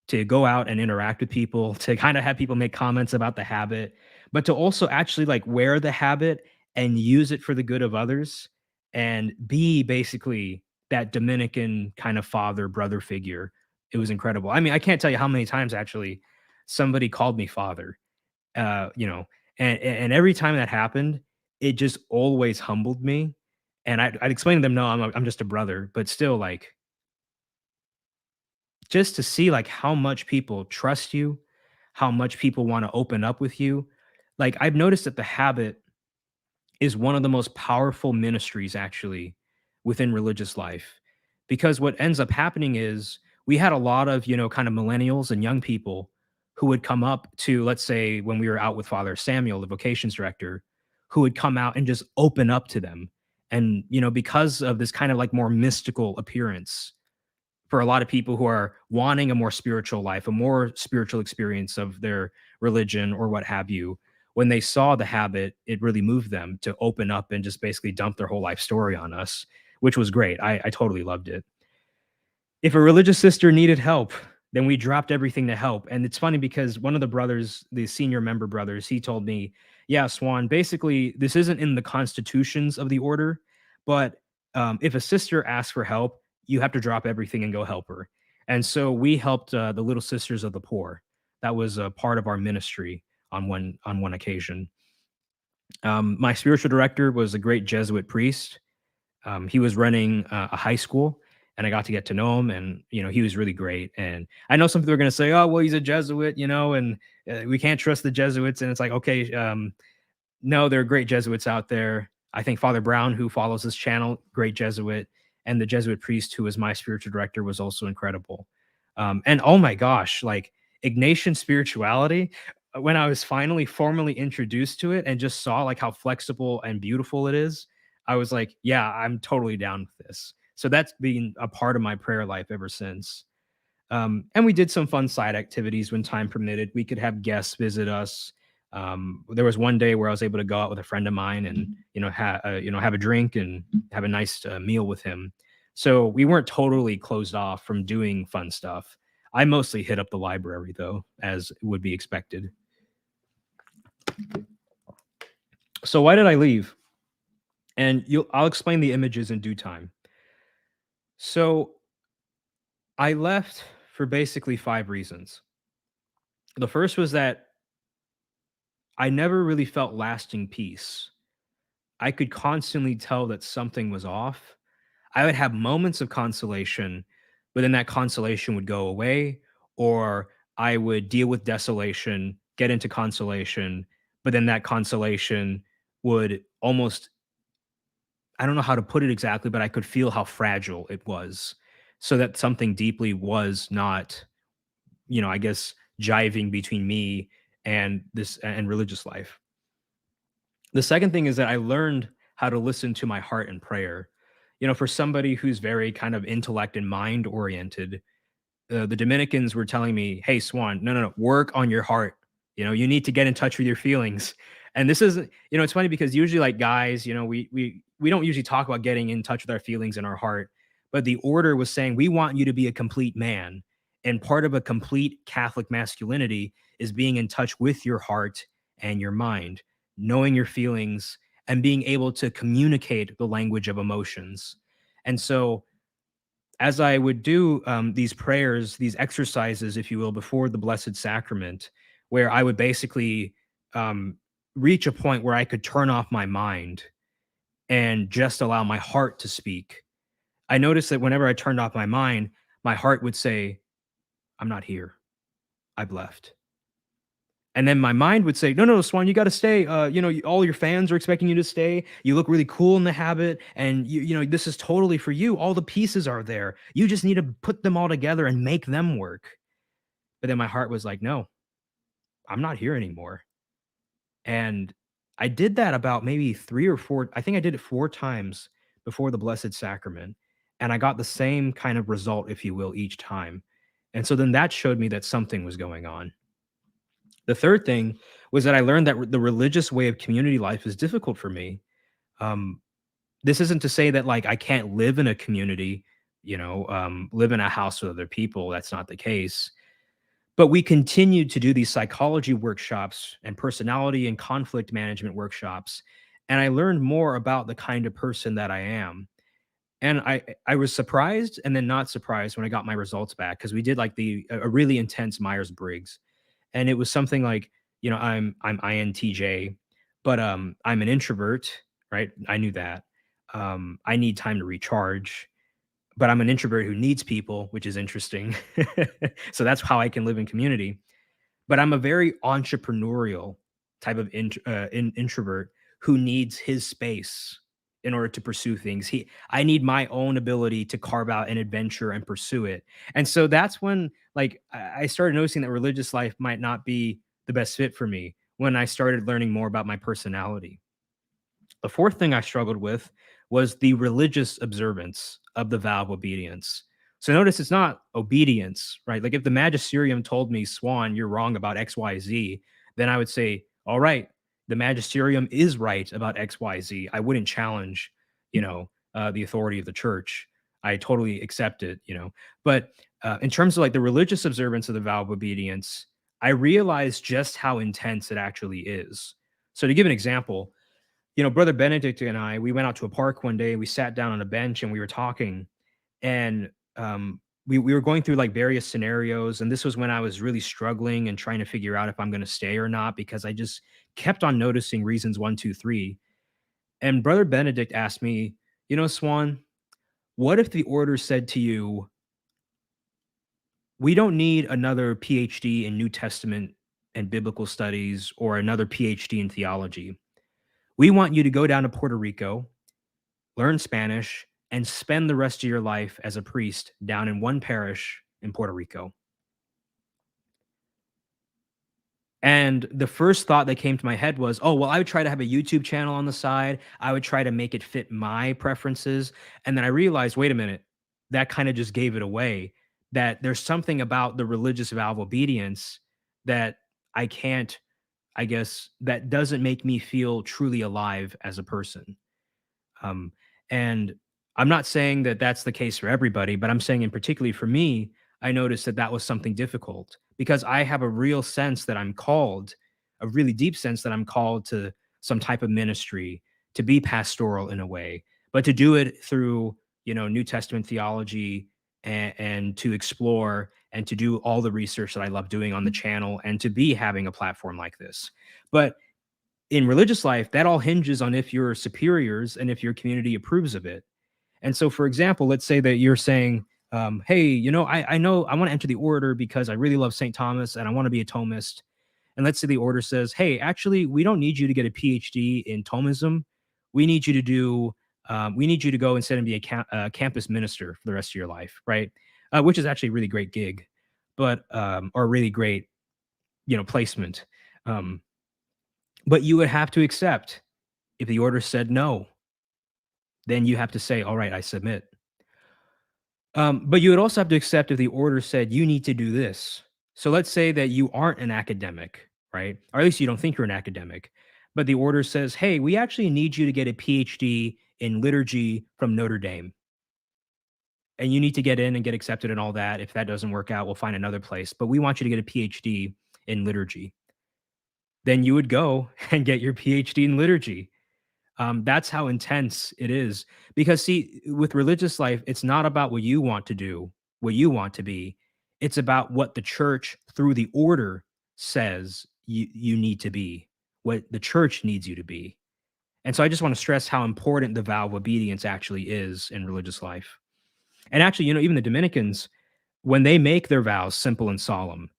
to go out and interact with people, to kind of have people make comments about the habit, but to also actually like wear the habit and use it for the good of others and be basically that Dominican kind of father brother figure. It was incredible. I mean, I can't tell you how many times actually somebody called me father, uh, you know, and every time that happened, it just always humbled me. And I'd explain to them, no, I'm just a brother, but still, like, just to see like how much people trust you, how much people want to open up with you. Like I've noticed that the habit is one of the most powerful ministries actually within religious life, because what ends up happening is we had a lot of, kind of millennials and young people who would come up to, let's say, when we were out with Father Samuel, the vocations director, who would come out and just open up to them. And, because of this kind of like more mystical appearance, for a lot of people who are wanting a more spiritual life, a more spiritual experience of their religion or what have you, when they saw the habit, it really moved them to open up and just basically dump their whole life story on us. which was great. I totally loved it. If a religious sister needed help, then we dropped everything to help. And it's funny because one of the brothers, the senior member brothers, he told me, "Yeah, Swan, basically, this isn't in the constitutions of the order, but if a sister asks for help, you have to drop everything and go help her." And so we helped the Little Sisters of the Poor. That was a part of our ministry on one occasion. My spiritual director was a great Jesuit priest. He was running a high school, and I got to get to know him, and he was really great. And I know some people are going to say, "Oh, well, he's a Jesuit," and we can't trust the Jesuits. And it's like, okay, no, there are great Jesuits out there. I think Father Brown, who follows this channel, great Jesuit, and the Jesuit priest who was my spiritual director was also incredible. And oh my gosh, like Ignatian spirituality, when I was finally formally introduced to it and just saw like how flexible and beautiful it is, I was like, yeah, I'm totally down with this. So that's been a part of my prayer life ever since. And we did some fun side activities when time permitted. We could have guests visit us. There was one day where I was able to go out with a friend of mine and have a drink and have a nice meal with him. So we weren't totally closed off from doing fun stuff. I mostly hit up the library though, as would be expected. So why did I leave? And I'll explain the images in due time. So I left for basically 5 reasons. The first was that I never really felt lasting peace. I could constantly tell that something was off. I would have moments of consolation, but then that consolation would go away, or I would deal with desolation, get into consolation, but then that consolation would almost, I don't know how to put it exactly, but I could feel how fragile it was. So that something deeply was not, I guess, jiving between me and this and religious life. The second thing is that I learned how to listen to my heart in prayer. For somebody who's very kind of intellect and mind oriented, the Dominicans were telling me, "Hey, Swan, no, no, no, work on your heart. You need to get in touch with your feelings." And this isn't, it's funny because usually, like guys, we don't usually talk about getting in touch with our feelings and our heart, but the order was saying we want you to be a complete man, and part of a complete Catholic masculinity is being in touch with your heart and your mind, knowing your feelings, and being able to communicate the language of emotions. And so as I would do these prayers, these exercises, if you will, before the Blessed Sacrament, where I would basically um, reach a point where I could turn off my mind and just allow my heart to speak. I noticed that whenever I turned off my mind, my heart would say, "I'm not here. I've left." And then my mind would say, "No, no, Swan, you got to stay. All your fans are expecting you to stay. You look really cool in the habit, and this is totally for you. All the pieces are there. You just need to put them all together and make them work." But then my heart was like, "No, I'm not here anymore." And I did that about maybe 3 or 4. I think I did it 4 times before the Blessed Sacrament, and I got the same kind of result, if you will, each time. And so then that showed me that something was going on. The third thing was that I learned that the religious way of community life is difficult for me. Um, this isn't to say that like I can't live in a community, live in a house with other people. That's not the case. But we continued to do these psychology workshops and personality and conflict management workshops. And I learned more about the kind of person that I am. And I was surprised and then not surprised when I got my results back because we did like a really intense Myers Briggs, and it was something like, I'm INTJ, but I'm an introvert, right? I knew that. I need time to recharge, but I'm an introvert who needs people, which is interesting. So that's how I can live in community. But I'm a very entrepreneurial type of introvert who needs his space in order to pursue things. I need my own ability to carve out an adventure and pursue it. And so that's when like I started noticing that religious life might not be the best fit for me when I started learning more about my personality. The fourth thing I struggled with was the religious observance of the vow of obedience. So notice it's not obedience, right? Like if the magisterium told me, "Swan, you're wrong about XYZ," then I would say, "All right, the magisterium is right about XYZ." I wouldn't challenge, the authority of the church. I totally accept it, But in terms of like the religious observance of the vow of obedience, I realized just how intense it actually is. So to give an example, Brother Benedict and I, we went out to a park one day. We sat down on a bench and we were talking, and we were going through like various scenarios. And this was when I was really struggling and trying to figure out if I'm going to stay or not because I just kept on noticing reasons one, two, three. And Brother Benedict asked me, Swan, what if the order said to you, we don't need another PhD in New Testament and biblical studies or another PhD in theology. We want you to go down to Puerto Rico, learn Spanish, and spend the rest of your life as a priest down in one parish in Puerto Rico. And the first thought that came to my head was, oh, well, I would try to have a YouTube channel on the side. I would try to make it fit my preferences. And then I realized, wait a minute, that kind of just gave it away. That there's something about the religious vow of obedience that I can't, I guess, that doesn't make me feel truly alive as a person. Um, and I'm not saying that that's the case for everybody, but I'm saying in particularly for me, I noticed that that was something difficult because I have a real sense that I'm called, a really deep sense that I'm called to some type of ministry, to be pastoral in a way, but to do it through, New Testament theology and to explore and to do all the research that I love doing on the channel and to be having a platform like this. But in religious life, that all hinges on if your superiors and if your community approves of it. And so, for example, let's say that you're saying, hey, I know I want to enter the order because I really love St. Thomas and I want to be a Thomist. And let's say the order says, hey, actually, we don't need you to get a PhD in Thomism. We need you to we need you to go instead and be a campus minister for the rest of your life, right? Which is actually a really great gig, but, or a really great, placement. Um, but you would have to accept if the order said no, then you have to say, all right, I submit. But you would also have to accept if the order said you need to do this. So let's say that you aren't an academic, right? Or at least you don't think you're an academic, but the order says, hey, we actually need you to get a PhD in liturgy from Notre Dame. And you need to get in and get accepted and all that. If that doesn't work out, we'll find another place. But we want you to get a PhD in liturgy. Then you would go and get your PhD in liturgy. That's how intense it is. Because see, with religious life, it's not about what you want to do, what you want to be. It's about what the church through the order says you need to be, what the church needs you to be. And so I just want to stress how important the vow of obedience actually is in religious life. And actually, even the Dominicans, when they make their vows simple and solemn,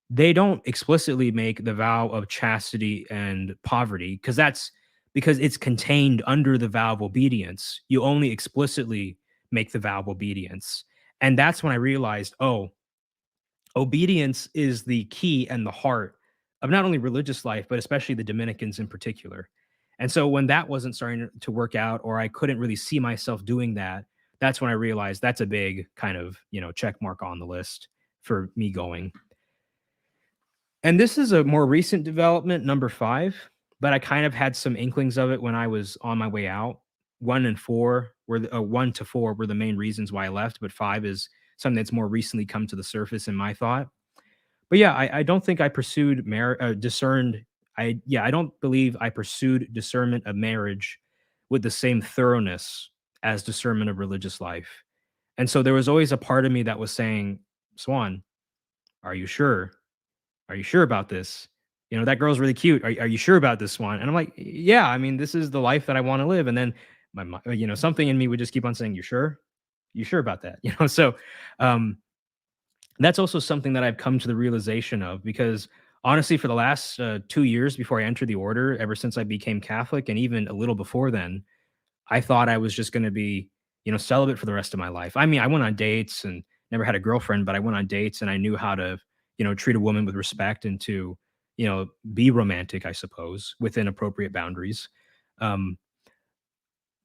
they don't explicitly make the vow of chastity and poverty because it's contained under the vow of obedience. You only explicitly make the vow of obedience. And that's when I realized, oh, obedience is the key and the heart of not only religious life, but especially the Dominicans in particular. And so when that wasn't starting to work out, or I couldn't really see myself doing that, that's when I realized that's a big kind of, check mark on the list for me going. And this is a more recent development, number 5, but I kind of had some inklings of it when I was on my way out. 1 and 4 were 1 to 4 were the main reasons why I left, but 5 is something that's more recently come to the surface in my thought. But yeah, I don't think I pursued discerned. I don't believe I pursued discernment of marriage with the same thoroughness as discernment of religious life. And so there was always a part of me that was saying, Swan, are you sure? Are you sure about this? That girl's really cute. Are you sure about this one? And I'm like, yeah, I mean, this is the life that I want to live. And then something in me would just keep on saying, you sure? You sure about that? So um, that's also something that I've come to the realization of because honestly, for the last 2 years before I entered the order, ever since I became Catholic and even a little before then, I thought I was just going to be, celibate for the rest of my life. I mean, I went on dates and never had a girlfriend, but I went on dates and I knew how to, treat a woman with respect and to, be romantic, I suppose, within appropriate boundaries. Um,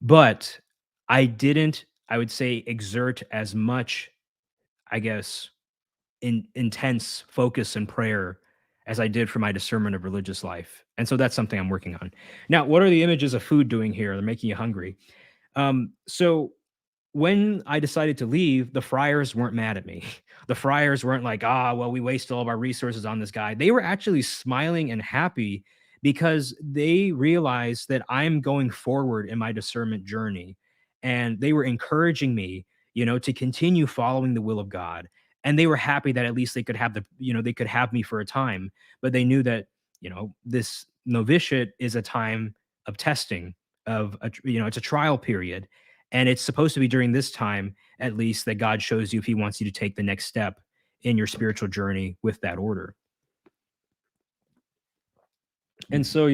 but I didn't, I would say, exert as much, I guess, intense focus and prayer as I did for my discernment of religious life. And so that's something I'm working on. Now, what are the images of food doing here? They're making you hungry. So when I decided to leave, the friars weren't mad at me. The friars weren't like, ah, well, we wasted all of our resources on this guy. They were actually smiling and happy because they realized that I'm going forward in my discernment journey. And they were encouraging me, to continue following the will of God. And they were happy that at least they could have they could have me for a time. But they knew that, this novitiate is a time of testing, it's a trial period, and it's supposed to be during this time, at least, that God shows you if he wants you to take the next step in your spiritual journey with that order. And so,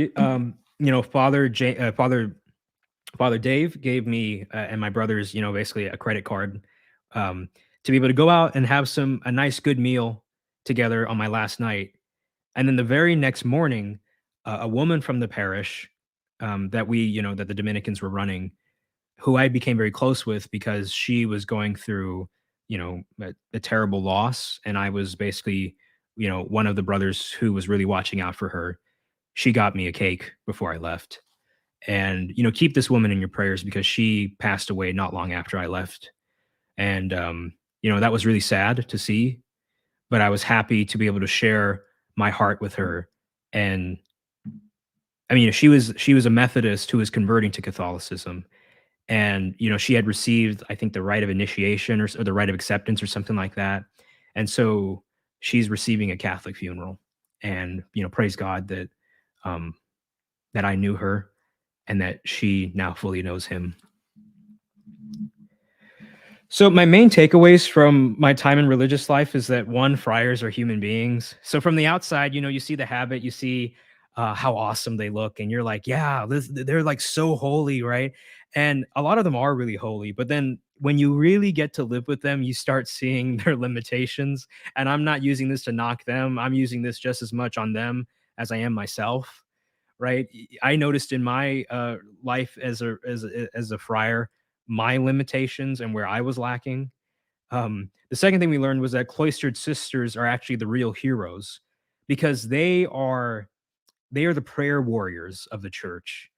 Father Dave gave me and my brothers, basically a credit card, to be able to go out and have a nice, good meal together on my last night. And then the very next morning, a woman from the parish, that the Dominicans were running, who I became very close with because she was going through, a terrible loss, and I was basically, one of the brothers who was really watching out for her. She got me a cake before I left. And, keep this woman in your prayers because she passed away not long after I left. And that was really sad to see, but I was happy to be able to share my heart with her. And I mean, she was a Methodist who was converting to Catholicism, and she had received, I think, the rite of initiation, or the rite of acceptance or something like that. And so she's receiving a Catholic funeral. And praise God um that I knew her and that she now fully knows him. So my main takeaways from my time in religious life is that, one, friars are human beings. So from the outside, you see the habit, you see how awesome they look, and you're like, yeah, they're like so holy, right? And a lot of them are really holy, but then when you really get to live with them, you start seeing their limitations. And I'm not using this to knock them. I'm using this just as much on them as I am myself, right? I noticed in my life as a friar, my limitations and where I was lacking. The second thing we learned was that cloistered sisters are actually the real heroes because they are the prayer warriors of the church.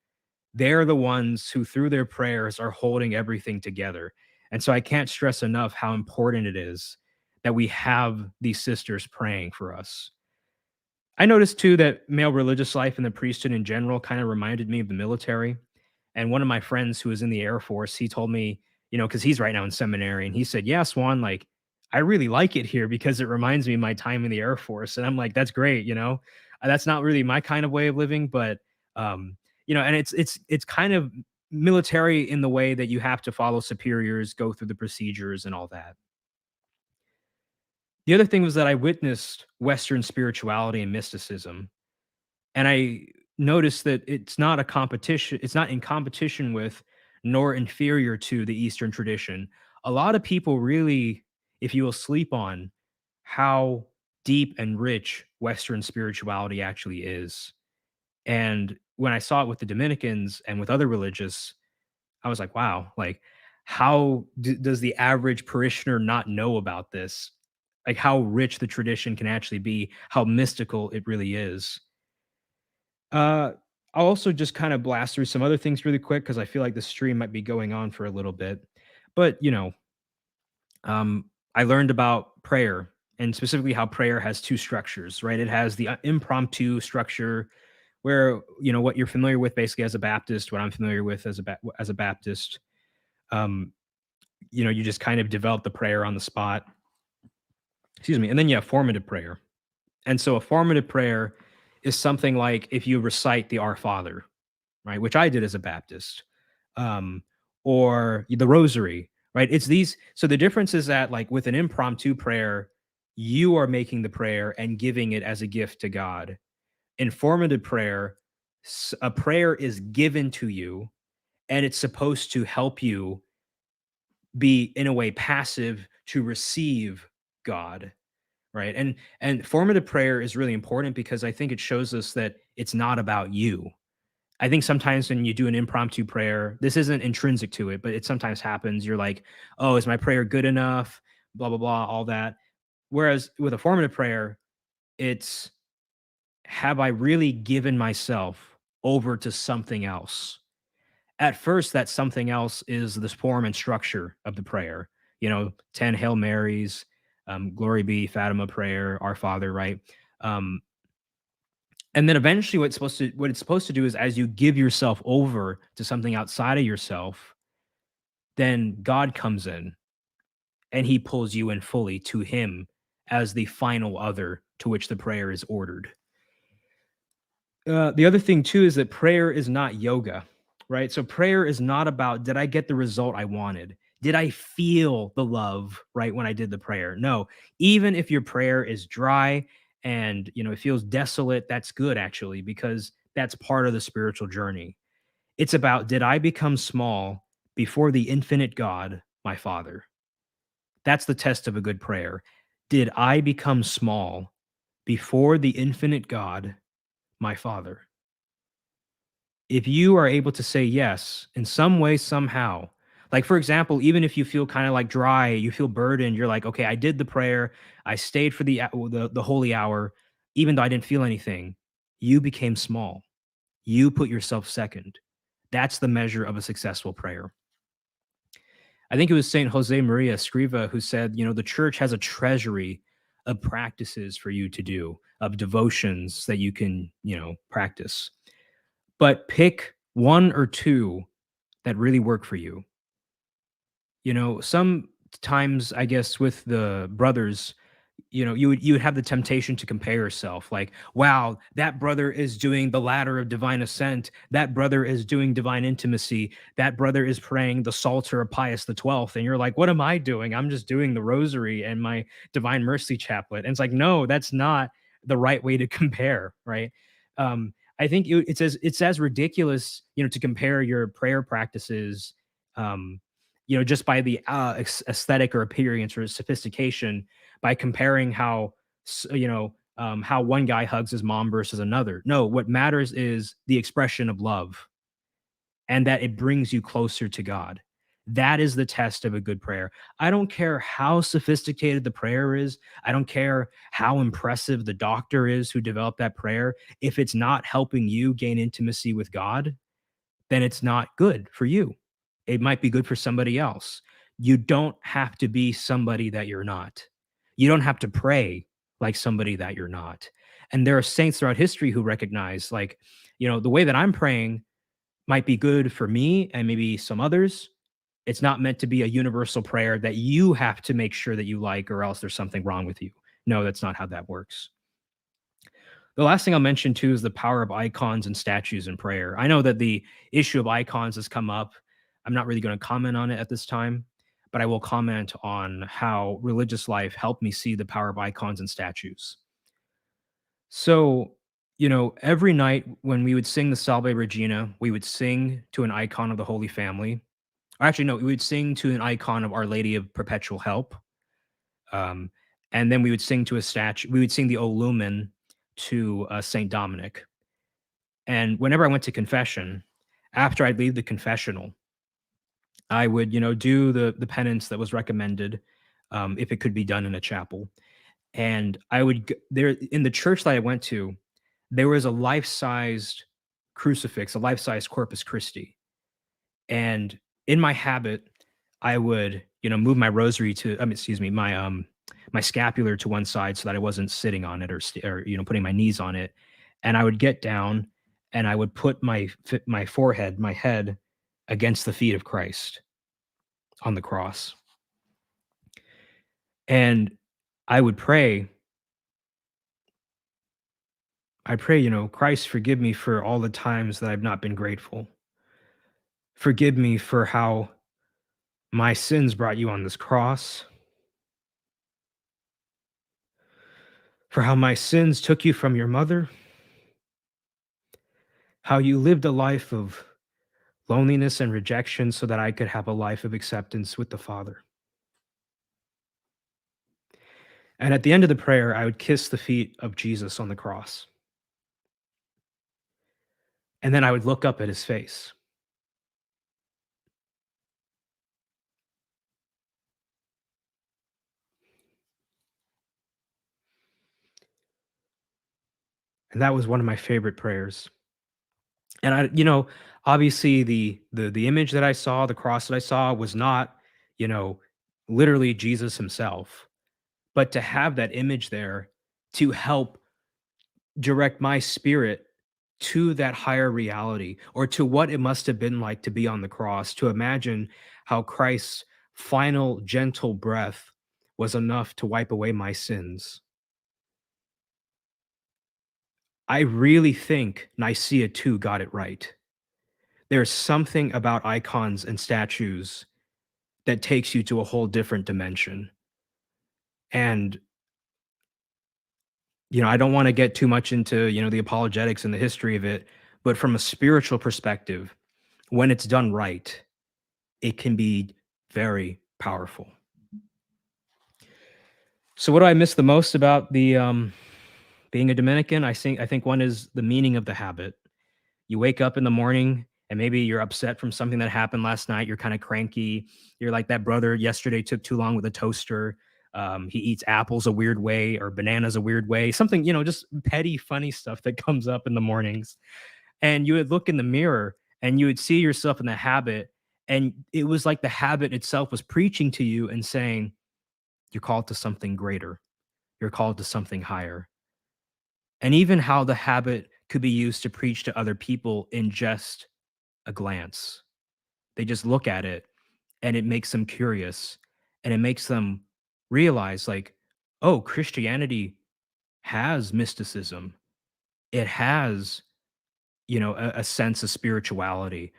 They're the ones who, through their prayers, are holding everything together. And so I can't stress enough how important it is that we have these sisters praying for us. I noticed too that male religious life and the priesthood in general kind of reminded me of the military. And one of my friends who was in the Air Force, he told me, because he's right now in seminary, and he said, "Yeah, Swan, like I really like it here because it reminds me of my time in the Air Force." And I'm like, "That's great, That's not really my kind of way of living, but and it's kind of military in the way that you have to follow superiors, go through the procedures and all that." The other thing was that I witnessed Western spirituality and mysticism, and I noticed that it's not in competition with nor inferior to the Eastern tradition. A lot of people really, if you will, sleep on how deep and rich Western spirituality actually is. And when I saw it with the Dominicans and with other religious, I was like, wow, like how does the average parishioner not know about this? Like how rich the tradition can actually be, how mystical it really is. Uh, I'll also just kind of blast through some other things really quick because I feel like the stream might be going on for a little bit. But um, I learned about prayer and specifically how prayer has two structures, right? It has the impromptu structure where what you're familiar with basically as a Baptist, what I'm familiar with as a Baptist. Um, you just kind of develop the prayer on the spot. Excuse me, and then you have formative prayer. And so a formative prayer is something like if you recite the Our Father, right? Which I did as a Baptist, um, or the Rosary, right? It's these. So the difference is that, like, with an impromptu prayer, you are making the prayer and giving it as a gift to God. In formative prayer, a prayer is given to you, and it's supposed to help you be, in a way, passive to receive God, right? And formative prayer is really important because I think it shows us that it's not about you. I think sometimes when you do an impromptu prayer, this isn't intrinsic to it, but it sometimes happens. You're like, oh, is my prayer good enough? Blah, blah, blah, all that. Whereas with a formative prayer, it's, have I really given myself over to something else? At first, that something else is this form and structure of the prayer. 10 Hail Marys, Glory be, Fatima prayer, Our Father, right? Um, and then eventually what it's supposed to do is as you give yourself over to something outside of yourself, then God comes in and he pulls you in fully to him as the final other to which the prayer is ordered. The other thing too is that prayer is not yoga, right? So prayer is not about did I get the result I wanted? Did I feel the love right when I did the prayer? No. Even if your prayer is dry and it feels desolate, that's good actually because that's part of the spiritual journey. It's about did I become small before the infinite God, my Father? That's the test of a good prayer. Did I become small before the infinite God, my Father? If you are able to say yes in some way, somehow, like for example, even if you feel kind of like dry, you feel burdened, you're like, okay, I did the prayer, I stayed for the holy hour, even though I didn't feel anything. You became small. You put yourself second. That's the measure of a successful prayer. I think it was Saint Jose Maria Escriva who said, the church has a treasury of practices for you to do, of devotions that you can, practice. But pick one or two that really work for you. Sometimes I guess with the brothers, you would have the temptation to compare yourself like, wow, that brother is doing the ladder of divine ascent, that brother is doing divine intimacy, that brother is praying the psalter of Pius the 12th, and you're like, what am I doing? I'm just doing the rosary and my divine mercy chaplet. And it's like, no, that's not the right way to compare, right? I think it's as ridiculous, to compare your prayer practices, um just by the aesthetic or appearance or sophistication, by comparing how one guy hugs his mom versus another. No, what matters is the expression of love and that it brings you closer to God. That is the test of a good prayer. I don't care how sophisticated the prayer is. I don't care how impressive the doctor is who developed that prayer. If it's not helping you gain intimacy with God, then it's not good for you. It might be good for somebody else. You don't have to be somebody that you're not. You don't have to pray like somebody that you're not. And there are saints throughout history who recognize, like, the way that I'm praying might be good for me and maybe some others. It's not meant to be a universal prayer that you have to make sure that you like, or else there's something wrong with you. No, that's not how that works. The last thing I'll mention too is the power of icons and statues in prayer. I know that the issue of icons has come up. I'm not really going to comment on it at this time, but I will comment on how religious life helped me see the power of icons and statues. So, every night when we would sing the Salve Regina, we would sing to an icon of the Holy Family. Or actually, no, we would sing to an icon of Our Lady of Perpetual Help. Um, and then we would sing to a statue. We would sing the O Lumen to Saint Dominic. And whenever I went to confession, after I'd leave the confessional, I would, do the penance that was recommended, if it could be done in a chapel. And I would there in the church that I went to, there was a life-sized crucifix, a life-sized Corpus Christi. And in my habit, I would, move my rosary to, excuse me, my scapular to one side so that I wasn't sitting on it or putting my knees on it. And I would get down and I would put my forehead, my head against the feet of Christ on the cross. And I would pray, Christ, forgive me for all the times that I've not been grateful. Forgive me for how my sins brought you on this cross, for how my sins took you from your mother, how you lived a life of loneliness and rejection so that I could have a life of acceptance with the Father. And at the end of the prayer, I would kiss the feet of Jesus on the cross. And then I would look up at his face. And that was one of my favorite prayers. And obviously the image that I saw, the cross that I saw was not, you know, literally Jesus himself, but to have that image there to help direct my spirit to that higher reality, or to what it must have been like to be on the cross, to imagine how Christ's final gentle breath was enough to wipe away my sins. I really think Nicaea 2 got it right. There's something about icons and statues that takes you to a whole different dimension. And, I don't want to get too much into, the apologetics and the history of it, but from a spiritual perspective, when it's done right, it can be very powerful. So what do I miss the most about the being a Dominican? I think one is the meaning of the habit. You wake up in the morning and maybe you're upset from something that happened last night. You're kind of cranky. You're like that brother yesterday took too long with a toaster. He eats apples a weird way or bananas a weird way. Something, just petty, funny stuff that comes up in the mornings. And you would look in the mirror and you would see yourself in the habit. And it was like the habit itself was preaching to you and saying, you're called to something greater. You're called to something higher. And even how the habit could be used to preach to other people in just a glance. They just look at it and it makes them curious and it makes them realize, like, oh, Christianity has mysticism. It has, a sense of spirituality.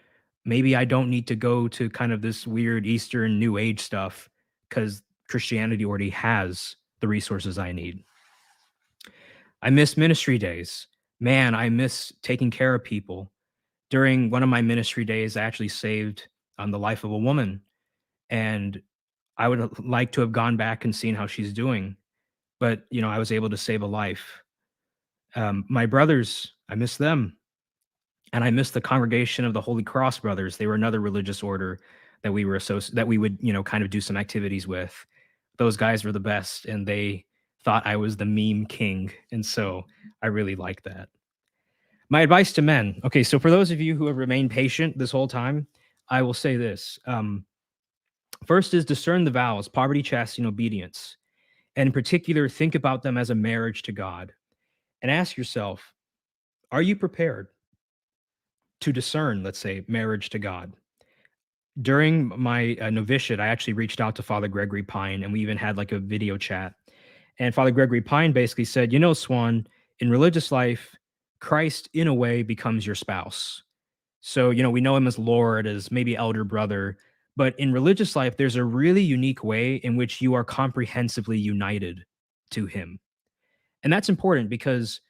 Maybe I don't need to go to kind of this weird Eastern New Age stuff because Christianity already has the resources I need. I miss ministry days. Man, I miss taking care of people. During one of my ministry days, I actually saved the life of a woman, and I would like to have gone back and seen how she's doing, but I was able to save a life. My brothers, I miss them, and I miss the congregation of the Holy Cross Brothers. They were another religious order that we were that we would kind of do some activities with. Those guys were the best, and they thought I was the meme king, and so I really like that. My advice to men. Okay, so for those of you who have remained patient this whole time, I will say this. First is discern the vows: poverty, chastity, and obedience. And in particular, think about them as a marriage to God. And ask yourself, are you prepared to discern, let's say, marriage to God? During my novitiate, I actually reached out to Father Gregory Pine, and we even had like a video chat. And Father Gregory Pine basically said, Swan, in religious life, Christ, in a way, becomes your spouse. So, we know him as Lord, as maybe elder brother, but in religious life, there's a really unique way in which you are comprehensively united to him. And that's important because,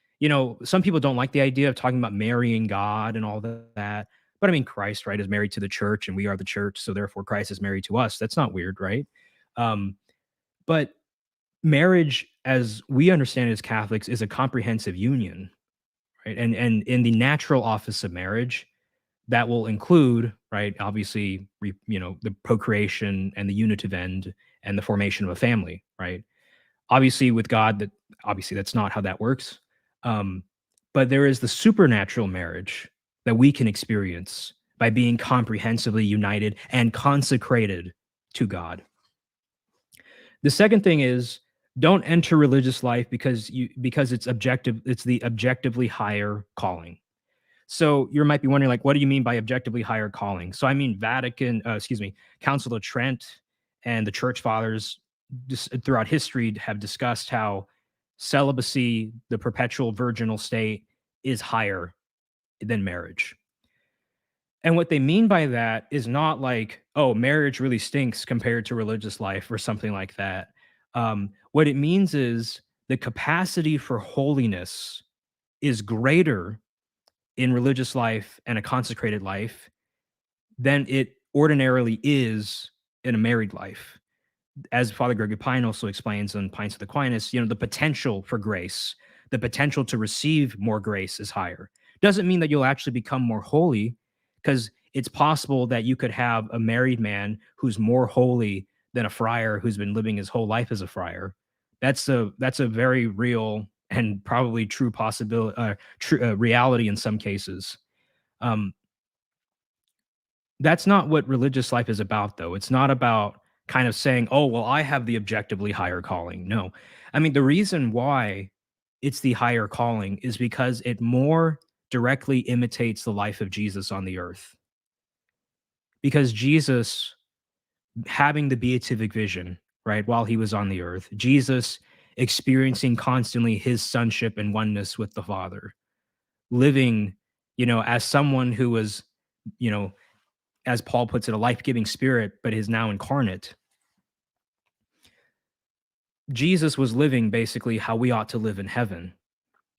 some people don't like the idea of talking about marrying God and all that. But I mean, Christ, right, is married to the church and we are the church. So therefore, Christ is married to us. That's not weird, right? Um, but marriage, as we understand it as Catholics, is a comprehensive union, right? And in the natural office of marriage, that will include, right, obviously, the procreation and the unitive end and the formation of a family, right? Obviously, with God, that's not how that works. Um, but there is the supernatural marriage that we can experience by being comprehensively united and consecrated to God. The second thing is, don't enter religious life because it's the objectively higher calling. So you might be wondering, like, what do you mean by objectively higher calling? So I mean Council of Trent and the Church Fathers throughout history have discussed how celibacy, the perpetual virginal state, is higher than marriage. And what they mean by that is not like, oh, marriage really stinks compared to religious life or something like that. What it means is the capacity for holiness is greater in religious life and a consecrated life than it ordinarily is in a married life. As Father Gregory Pine also explains on Pints of Aquinas, the potential for grace, the potential to receive more grace is higher. Doesn't mean that you'll actually become more holy, because it's possible that you could have a married man who's more holy than a friar who's been living his whole life as a friar. That's a very real and probably true possibility, true reality in some cases. Um, that's not what religious life is about, though. It's not about kind of saying, "Oh, well, I have the objectively higher calling." No. I mean, the reason why it's the higher calling is because it more directly imitates the life of Jesus on the earth. Because Jesus having the beatific vision, right, while he was on the earth, Jesus experiencing constantly his sonship and oneness with the Father, living, as someone who was, you know, as Paul puts it, a life-giving spirit, but is now incarnate. Jesus was living basically how we ought to live in heaven.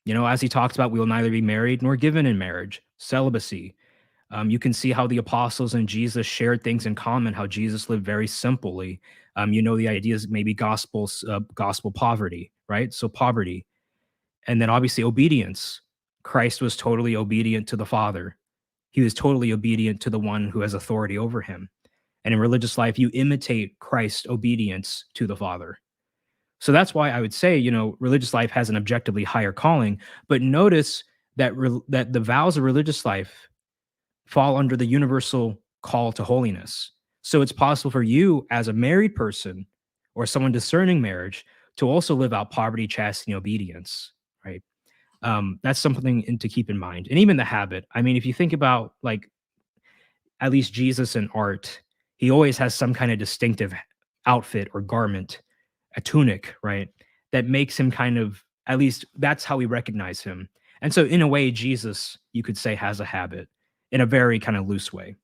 As he talks about, we will neither be married nor given in marriage, celibacy. You can see how the apostles and Jesus shared things in common, how Jesus lived very simply. The idea is maybe gospel poverty, right? So poverty. And then obviously obedience. Christ was totally obedient to the Father. He was totally obedient to the one who has authority over him. And in religious life, you imitate Christ's obedience to the Father. So that's why I would say, religious life has an objectively higher calling. But notice that the vows of religious life fall under the universal call to holiness. So it's possible for you as a married person or someone discerning marriage to also live out poverty, chastity, and obedience, right? That's something to keep in mind. And even the habit. I mean, if you think about like at least Jesus in art, he always has some kind of distinctive outfit or garment, a tunic, right? That makes him kind of, at least that's how we recognize him. And so, in a way, Jesus, you could say, has a habit in a very kind of loose way.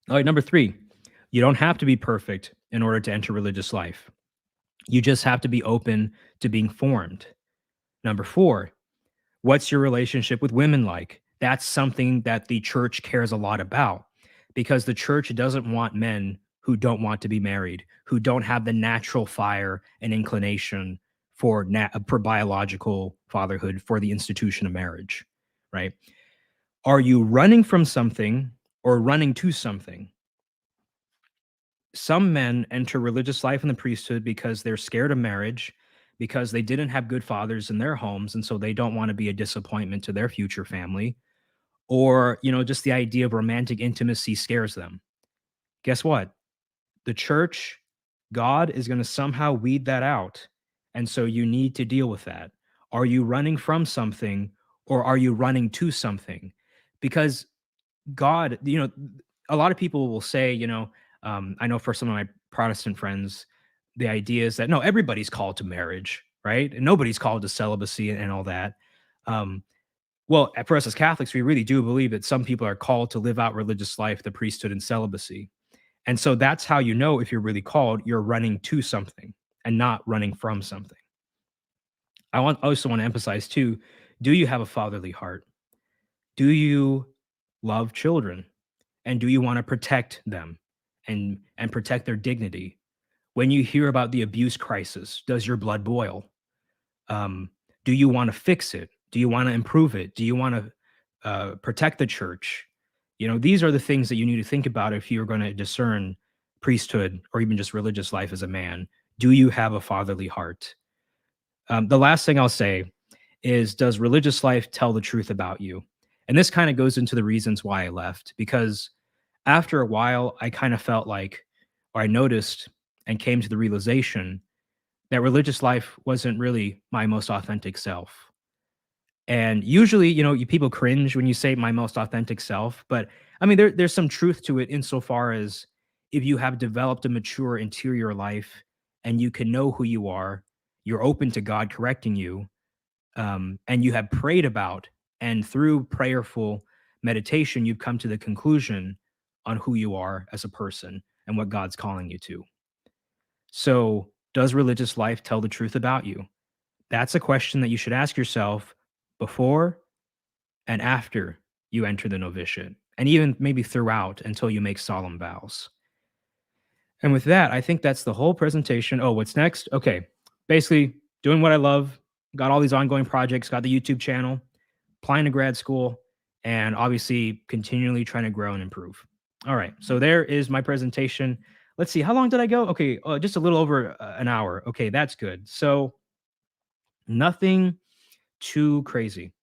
All right, number three, you don't have to be perfect in order to enter religious life. You just have to be open to being formed. Number four, what's your relationship with women like? That's something that the church cares a lot about because the church doesn't want men who don't want to be married, who don't have the natural fire and inclination for biological fatherhood, for the institution of marriage, right? Are you running from something or running to something? Some men enter religious life in the priesthood because they're scared of marriage, because they didn't have good fathers in their homes, and so they don't want to be a disappointment to their future family, or, just the idea of romantic intimacy scares them. Guess what? The church, God is going to somehow weed that out. And so you need to deal with that. Are you running from something or are you running to something? Because God, a lot of people will say, I know for some of my Protestant friends, the idea is that no, everybody's called to marriage, right? And nobody's called to celibacy and all that. Um, well, for us as Catholics, we really do believe that some people are called to live out religious life, the priesthood and celibacy. And so that's how you know if you're really called, you're running to something and not running from something. Also want to emphasize too, do you have a fatherly heart? Do you love children? And do you want to protect them and protect their dignity? When you hear about the abuse crisis, does your blood boil? Um, do you want to fix it? Do you want to improve it? Do you want to protect the church? These are the things that you need to think about if you're going to discern priesthood or even just religious life as a man. Do you have a fatherly heart? The last thing I'll say is, does religious life tell the truth about you? And this kind of goes into the reasons why I left, because after a while, I kind of felt like, or I noticed and came to the realization that religious life wasn't really my most authentic self. And usually, people cringe when you say my most authentic self, but I mean, there's some truth to it insofar as if you have developed a mature interior life and you can know who you are, you're open to God correcting you, and you have prayed about, and through prayerful meditation, you've come to the conclusion on who you are as a person and what God's calling you to. So, does religious life tell the truth about you? That's a question that you should ask yourself before and after you enter the novitiate, and even maybe throughout until you make solemn vows. And with that, I think that's the whole presentation. Oh, what's next? Okay. Basically, doing what I love, got all these ongoing projects, got the YouTube channel, applying to grad school, and obviously continually trying to grow and improve. All right. So there is my presentation. Let's see. How long did I go? Okay. Just a little over an hour. Okay. That's good. So nothing too crazy.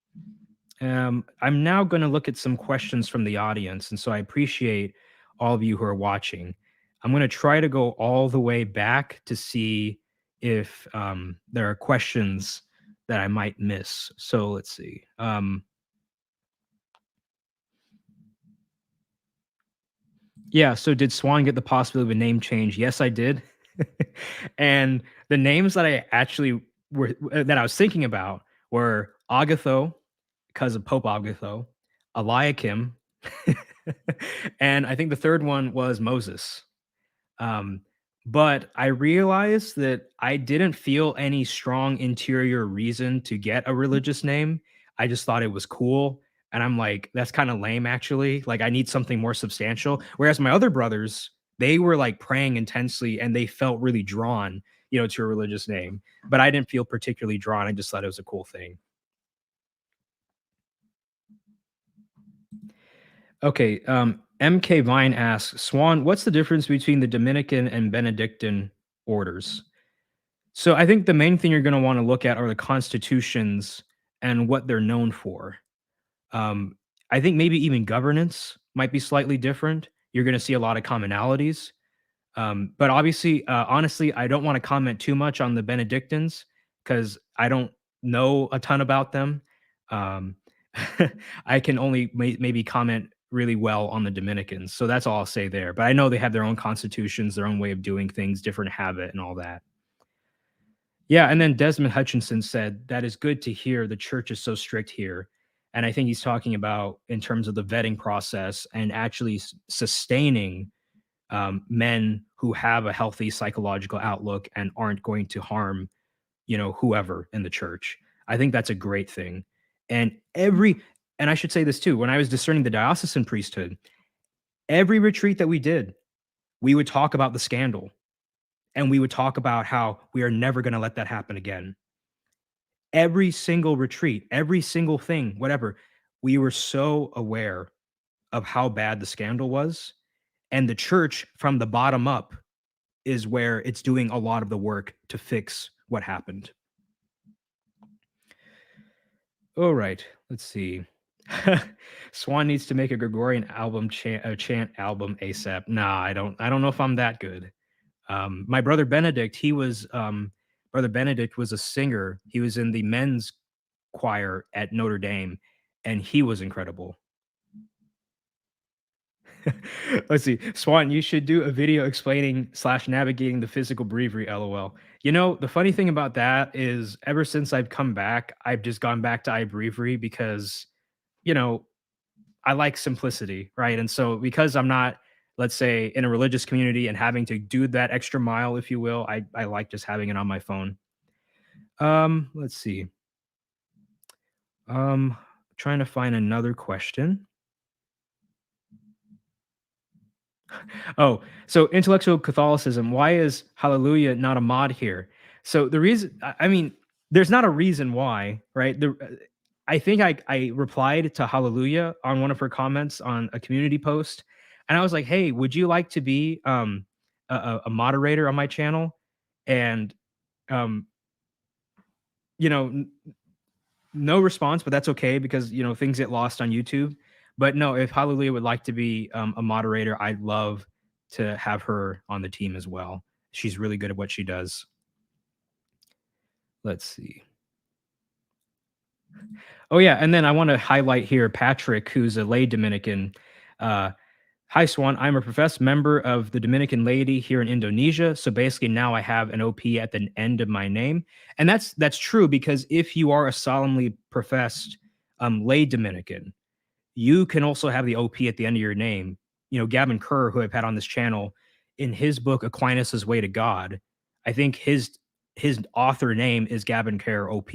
I'm now going to look at some questions from the audience. And so I appreciate all of you who are watching. I'm going to try to go all the way back to see if there are questions that I might miss. So let's see. Yeah. So did Swan get the possibility of a name change? Yes, I did. And the names that I actually that I was thinking about were Agatho, because of Pope Agatho, Eliakim, and I think the third one was Moses. Um, but I realized that I didn't feel any strong interior reason to get a religious name. I just thought it was cool. And I'm like, that's kind of lame, actually. Like, I need something more substantial. Whereas my other brothers, they were like praying intensely and they felt really drawn, to a religious name. But I didn't feel particularly drawn. I just thought it was a cool thing. Okay. MK Vine asks, Swan, what's the difference between the Dominican and Benedictine orders? So I think the main thing you're going to want to look at are the constitutions and what they're known for. Um, I think maybe even governance might be slightly different. You're going to see a lot of commonalities. But obviously, honestly, I don't want to comment too much on the Benedictines because I don't know a ton about them. Um, I can only maybe comment really well on the Dominicans. So that's all I'll say there. But I know they have their own constitutions, their own way of doing things, different habit, and all that. Yeah, and then Desmond Hutchinson said, "That is good to hear. The church is so strict here." And I think he's talking about in terms of the vetting process and actually sustaining men who have a healthy psychological outlook and aren't going to harm, whoever in the church. I think that's a great thing. And and I should say this too, when I was discerning the diocesan priesthood, every retreat that we did, we would talk about the scandal and we would talk about how we are never going to let that happen again. Every single retreat, every single thing, whatever, we were so aware of how bad the scandal was. And the church from the bottom up is where it's doing a lot of the work to fix what happened. All right, let's see. Swan needs to make a Gregorian album chant album ASAP. Nah, I don't know if I'm that good. My brother Benedict, brother Benedict was a singer. He was in the men's choir at Notre Dame, and he was incredible. Let's see. Swan, you should do a video explaining slash navigating the physical breviary, LOL. The funny thing about that is ever since I've come back, I've just gone back to iBreviary because, you know, I like simplicity, right? And so because I'm not, let's say, in a religious community and having to do that extra mile, if you will, I like just having it on my phone. Let's see. Um, Trying to find another question. Oh, so intellectual Catholicism. Why is hallelujah not a mod here? So the reason, I mean, there's not a reason why, right? I think I replied to hallelujah on one of her comments on a community post, and I was like, "Hey, would you like to be a moderator on my channel?" And um, you know, no response, but that's okay because things get lost on YouTube. But no, if Hallelujah would like to be a moderator, I'd love to have her on the team as well. She's really good at what she does. Let's see. Oh yeah, and then I want to highlight here Patrick, who's a lay Dominican. Uh, Hi Swan, I'm a professed member of the Dominican laity here in Indonesia. So basically, now I have an OP at the end of my name, and that's true because if you are a solemnly professed lay Dominican, you can also have the OP at the end of your name. Gavin Kerr, who I've had on this channel, in his book Aquinas' Way to God, I think his author name is Gavin Kerr OP.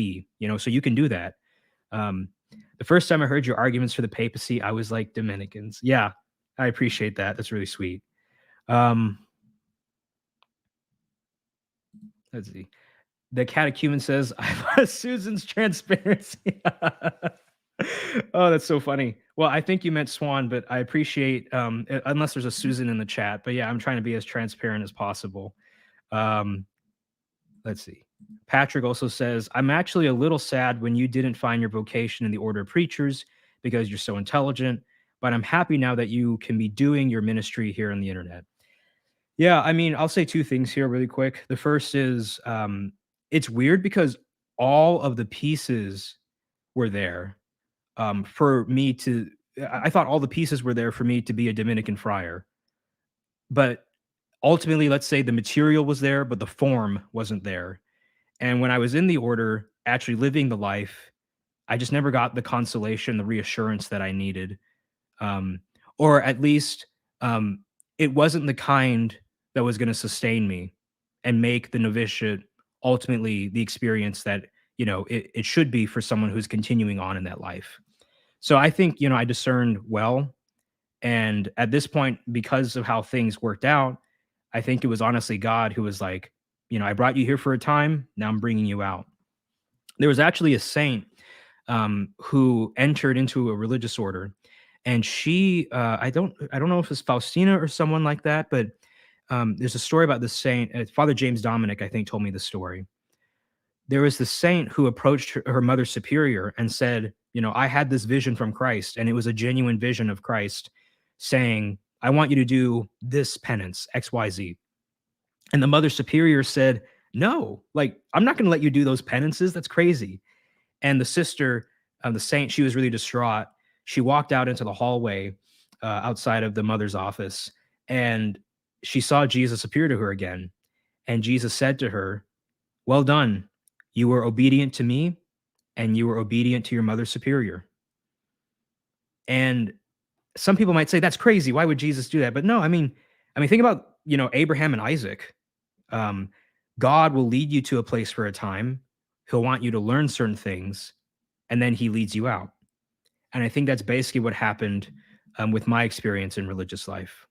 So you can do that. Um, the first time I heard your arguments for the papacy, I was like, Dominicans. Yeah, I appreciate that. That's really sweet. Um, let's see. The catechumen says, I love Susan's transparency. Oh, that's so funny. Well, I think you meant Swan, but I appreciate unless there's a Susan in the chat. But yeah, I'm trying to be as transparent as possible. Um, let's see. Patrick also says, I'm actually a little sad when you didn't find your vocation in the order of preachers because you're so intelligent, but I'm happy now that you can be doing your ministry here on the internet. Yeah, I mean, I'll say two things here really quick. The first is it's weird because all of the pieces were there for me to, I thought all the pieces were there for me to be a Dominican friar. But ultimately, let's say the material was there, but the form wasn't there. And when I was in the order, actually living the life, I just never got the consolation, the reassurance that I needed. Um, or at least um, it wasn't the kind that was going to sustain me and make the novitiate ultimately the experience that, it should be for someone who's continuing on in that life. So I think, I discerned well. And at this point, because of how things worked out, I think it was honestly God who was like, I brought you here for a time. Now I'm bringing you out. There was actually a saint who entered into a religious order, and she, I don't know if it's Faustina or someone like that, but there's a story about this saint. Father James Dominic, I think, told me the story. There was this saint who approached her mother superior and said, I had this vision from Christ, and it was a genuine vision of Christ saying, I want you to do this penance, XYZ. And the mother superior said, no, like, I'm not going to let you do those penances. That's crazy. And the sister, the saint, she was really distraught. She walked out into the hallway outside of the mother's office, and she saw Jesus appear to her again. And Jesus said to her, well done. You were obedient to me, and you were obedient to your mother superior. And some people might say that's crazy. Why would Jesus do that? But no, I mean, think about, Abraham and Isaac. Um, God will lead you to a place for a time. He'll want you to learn certain things, and then he leads you out. And I think that's basically what happened with my experience in religious life.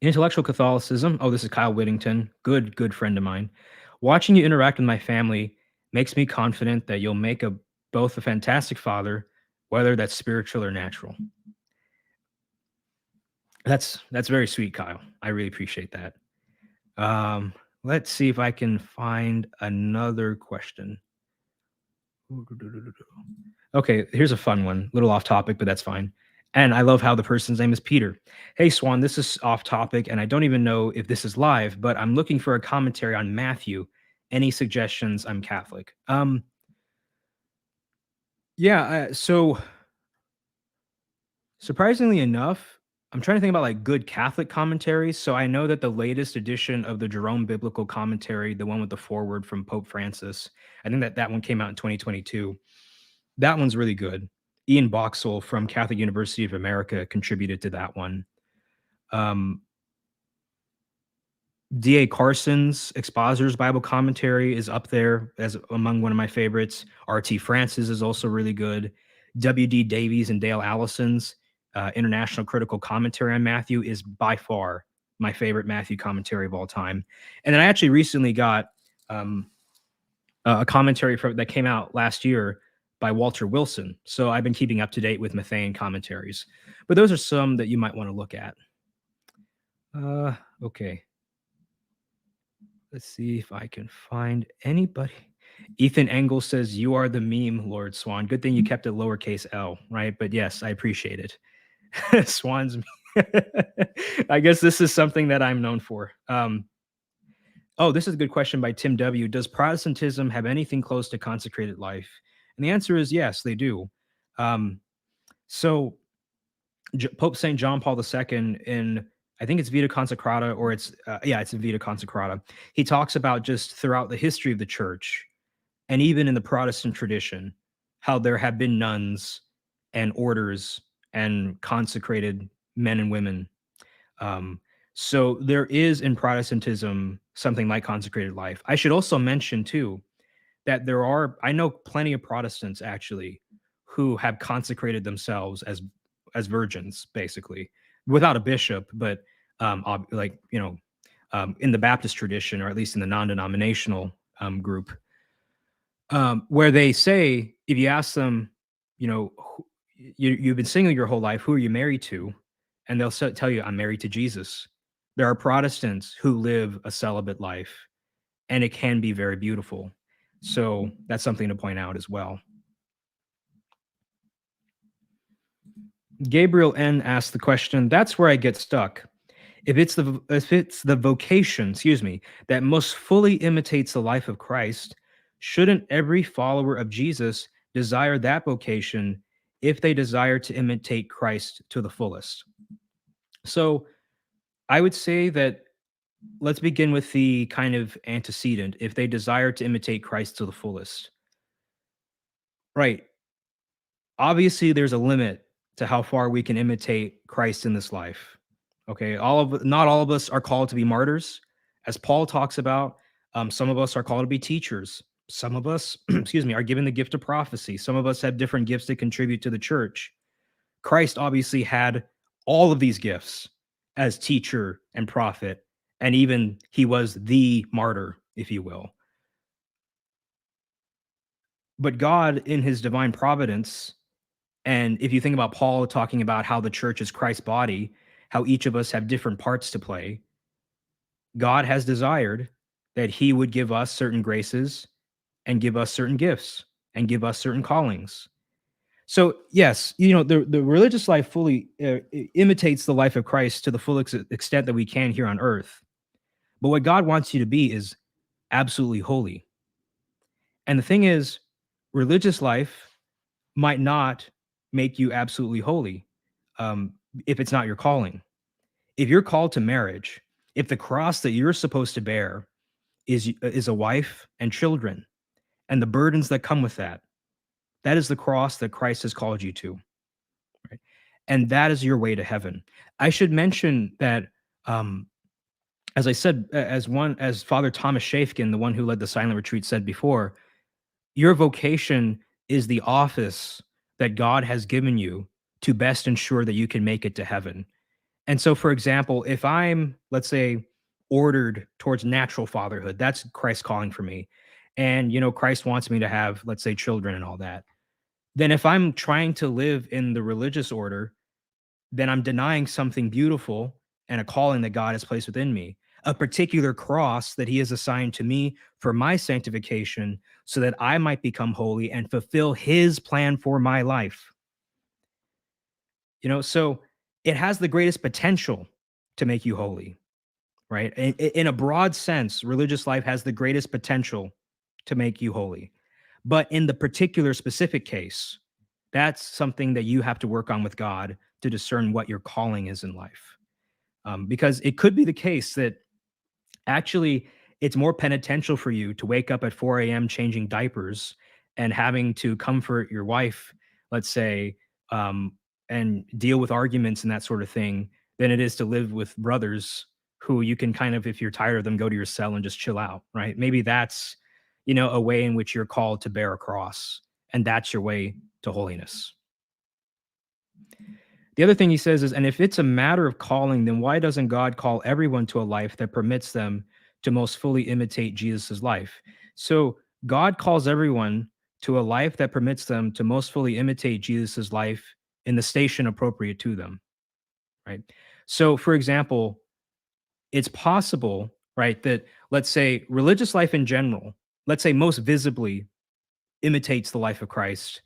Intellectual Catholicism. Oh, this is Kyle Whittington. Good friend of mine. Watching you interact with my family makes me confident that you'll make both a fantastic father, whether that's spiritual or natural. That's very sweet, Kyle. I really appreciate that. Um, let's see if I can find another question. Okay, here's a fun one. A little off topic, but that's fine. And I love how the person's name is Peter. Hey, Swan, this is off topic, and I don't even know if this is live, but I'm looking for a commentary on Matthew. Any suggestions? I'm Catholic. Yeah, so surprisingly enough, I'm trying to think about like good Catholic commentaries. So I know that the latest edition of the Jerome Biblical Commentary, the one with the foreword from Pope Francis, I think that one came out in 2022. That one's really good. Ian Boxall from Catholic University of America contributed to that one. Um, D.A. Carson's Expositor's Bible Commentary is up there as among one of my favorites. R.T. Francis is also really good. W.D. Davies and Dale Allison's International Critical Commentary on Matthew is by far my favorite Matthew commentary of all time. And then I actually recently got a commentary that came out last year by Walter Wilson. So I've been keeping up to date with Matthean commentaries. But those are some that you might want to look at. Okay. Let's see if I can find anybody. Ethan Engel says, you are the meme, Lord Swan. Good thing you kept it lowercase L, right? But yes, I appreciate it. Swan's I guess this is something that I'm known for. Oh, this is a good question by Tim W. Does Protestantism have anything close to consecrated life? And the answer is yes, they do. So Pope St. John Paul II in, I think it's Vita Consecrata, or it's in Vita Consecrata. He talks about just throughout the history of the church, and even in the Protestant tradition, how there have been nuns and orders and consecrated men and women. So there is in Protestantism something like consecrated life. I should also mention too that I know plenty of Protestants actually who have consecrated themselves as virgins, basically, without a bishop, but in the Baptist tradition, or at least in the non-denominational group, where they say, if you ask them, you've been single your whole life, who are you married to? and they'll tell you, I'm married to Jesus. There are Protestants who live a celibate life, and it can be very beautiful. So that's something to point out as well. Gabriel N asked the question, that's where I get stuck. If it's the vocation, excuse me, that most fully imitates the life of Christ, shouldn't every follower of Jesus desire that vocation if they desire to imitate Christ to the fullest? So I would say that let's begin with the kind of antecedent. If they desire to imitate Christ to the fullest, right? Obviously, there's a limit to how far we can imitate Christ in this life. Okay, not all of us are called to be martyrs, as Paul talks about. Some of us are called to be teachers. Some of us, excuse me, are given the gift of prophecy. Some of us have different gifts to contribute to the church. Christ obviously had all of these gifts as teacher and prophet, and even he was the martyr, if you will. But God, in his divine providence, and if you think about Paul talking about how the church is Christ's body, how each of us have different parts to play, God has desired that he would give us certain graces and give us certain gifts and give us certain callings. So, yes, the religious life fully imitates the life of Christ to the full extent that we can here on earth. But what God wants you to be is absolutely holy. And the thing is, religious life might not make you absolutely holy, um, if it's not your calling. If you're called to marriage, if the cross that you're supposed to bear is a wife and children and the burdens that come with that, that is the cross that Christ has called you to, right? And that is your way to heaven. I should mention that, um, as I said, as Father Thomas Shafkin, the one who led the silent retreat, said before, your vocation is the office that God has given you to best ensure that you can make it to heaven. And so, for example, if I'm, let's say, ordered towards natural fatherhood, that's Christ's calling for me. And, Christ wants me to have, let's say, children and all that. Then if I'm trying to live in the religious order, then I'm denying something beautiful and a calling that God has placed within me, a particular cross that he has assigned to me for my sanctification so that I might become holy and fulfill his plan for my life. So it has the greatest potential to make you holy, right? In a broad sense, religious life has the greatest potential to make you holy. But in the particular specific case, that's something that you have to work on with God to discern what your calling is in life. Because it could be the case that actually it's more penitential for you to wake up at 4 a.m. changing diapers and having to comfort your wife, let's say, um, and deal with arguments and that sort of thing, than it is to live with brothers who you can kind of, if you're tired of them, go to your cell and just chill out, right? Maybe that's, a way in which you're called to bear a cross, and that's your way to holiness. The other thing he says is, and if it's a matter of calling, then why doesn't God call everyone to a life that permits them to most fully imitate Jesus's life? So God calls everyone to a life that permits them to most fully imitate Jesus's life in the station appropriate to them, right? So, for example, it's possible, right, that let's say religious life in general, let's say most visibly imitates the life of Christ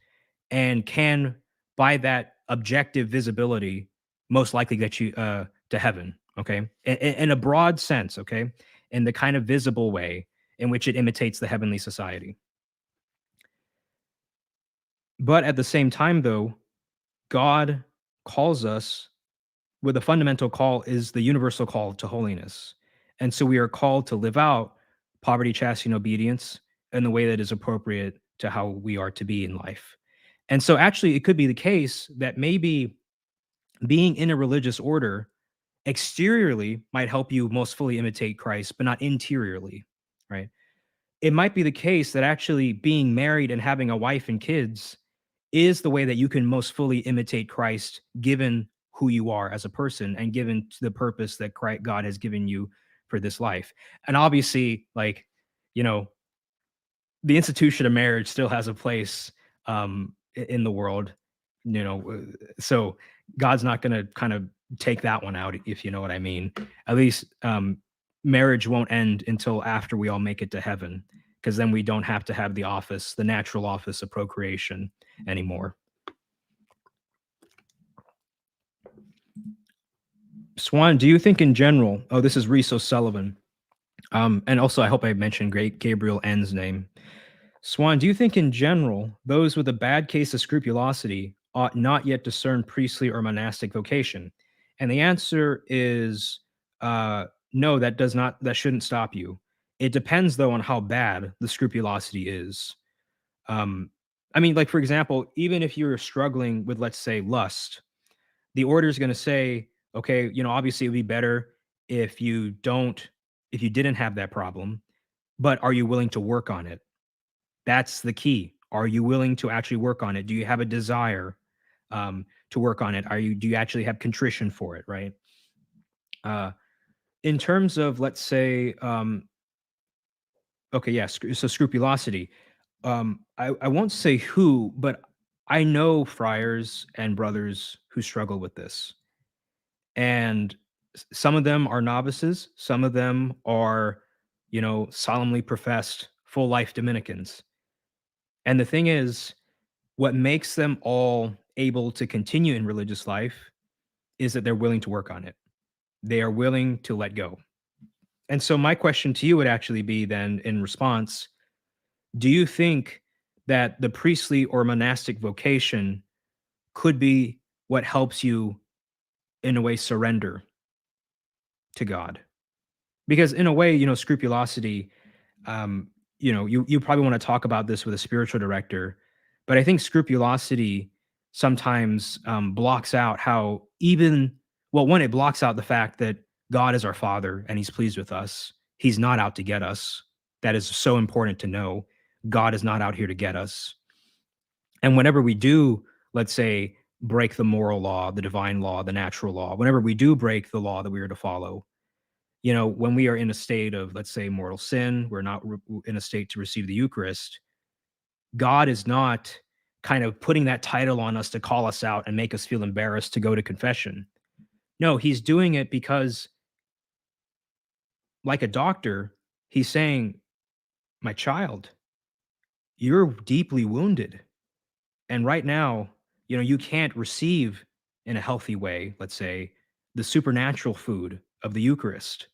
and can, by that objective visibility, most likely get you to heaven. Okay, in a broad sense. Okay, in the kind of visible way in which it imitates the heavenly society. But at the same time, though, God calls us with a fundamental call is the universal call to holiness. And so we are called to live out poverty, chastity, and obedience in the way that is appropriate to how we are to be in life. And so actually, it could be the case that maybe being in a religious order exteriorly might help you most fully imitate Christ, but not interiorly, right? It might be the case that actually being married and having a wife and kids is the way that you can most fully imitate Christ, given who you are as a person and given the purpose that God has given you for this life. And obviously, like, you know, the institution of marriage still has a place in the world, so God's not going to kind of take that one out, if you know what I mean. At least marriage won't end until after we all make it to heaven, because then we don't have to have the office, the natural office of procreation anymore. Swan, do you think in general? Oh, this is Reese O'Sullivan. And also, I hope I mentioned Great Gabriel N's name. Swan, do you think in general those with a bad case of scrupulosity ought not yet discern priestly or monastic vocation? And the answer is no, that does not, that shouldn't stop you. It depends though on how bad the scrupulosity is. Um, I mean, like for example, even if you're struggling with, let's say, lust, the order is going to say, okay, obviously it would be better if you don't, if you didn't have that problem, but are you willing to work on it? That's the key. Are you willing to actually work on it? Do you have a desire to work on it? Do you actually have contrition for it? Right. Uh, in terms of, let's say, okay, yeah, so scrupulosity. I won't say who, but I know friars and brothers who struggle with this, and some of them are novices, some of them are, solemnly professed full life Dominicans. And the thing is, what makes them all able to continue in religious life is that they're willing to work on it. They are willing to let go. And so my question to you would actually be then, in response, do you think that the priestly or monastic vocation could be what helps you in a way surrender to God? Because in a way, scrupulosity, you probably want to talk about this with a spiritual director, but I think scrupulosity sometimes blocks out how even, well, one, it blocks out the fact that God is our Father and He's pleased with us. He's not out to get us. That is so important to know. God is not out here to get us. And whenever we do, let's say, break the moral law, the divine law, the natural law, whenever we do break the law that we are to follow, when we are in a state of, let's say, mortal sin, we're not in a state to receive the Eucharist, God is not kind of putting that title on us to call us out and make us feel embarrassed to go to confession. No, He's doing it because, like a doctor, He's saying, my child, you're deeply wounded. And right now, you can't receive in a healthy way, let's say, the supernatural food of the Eucharist.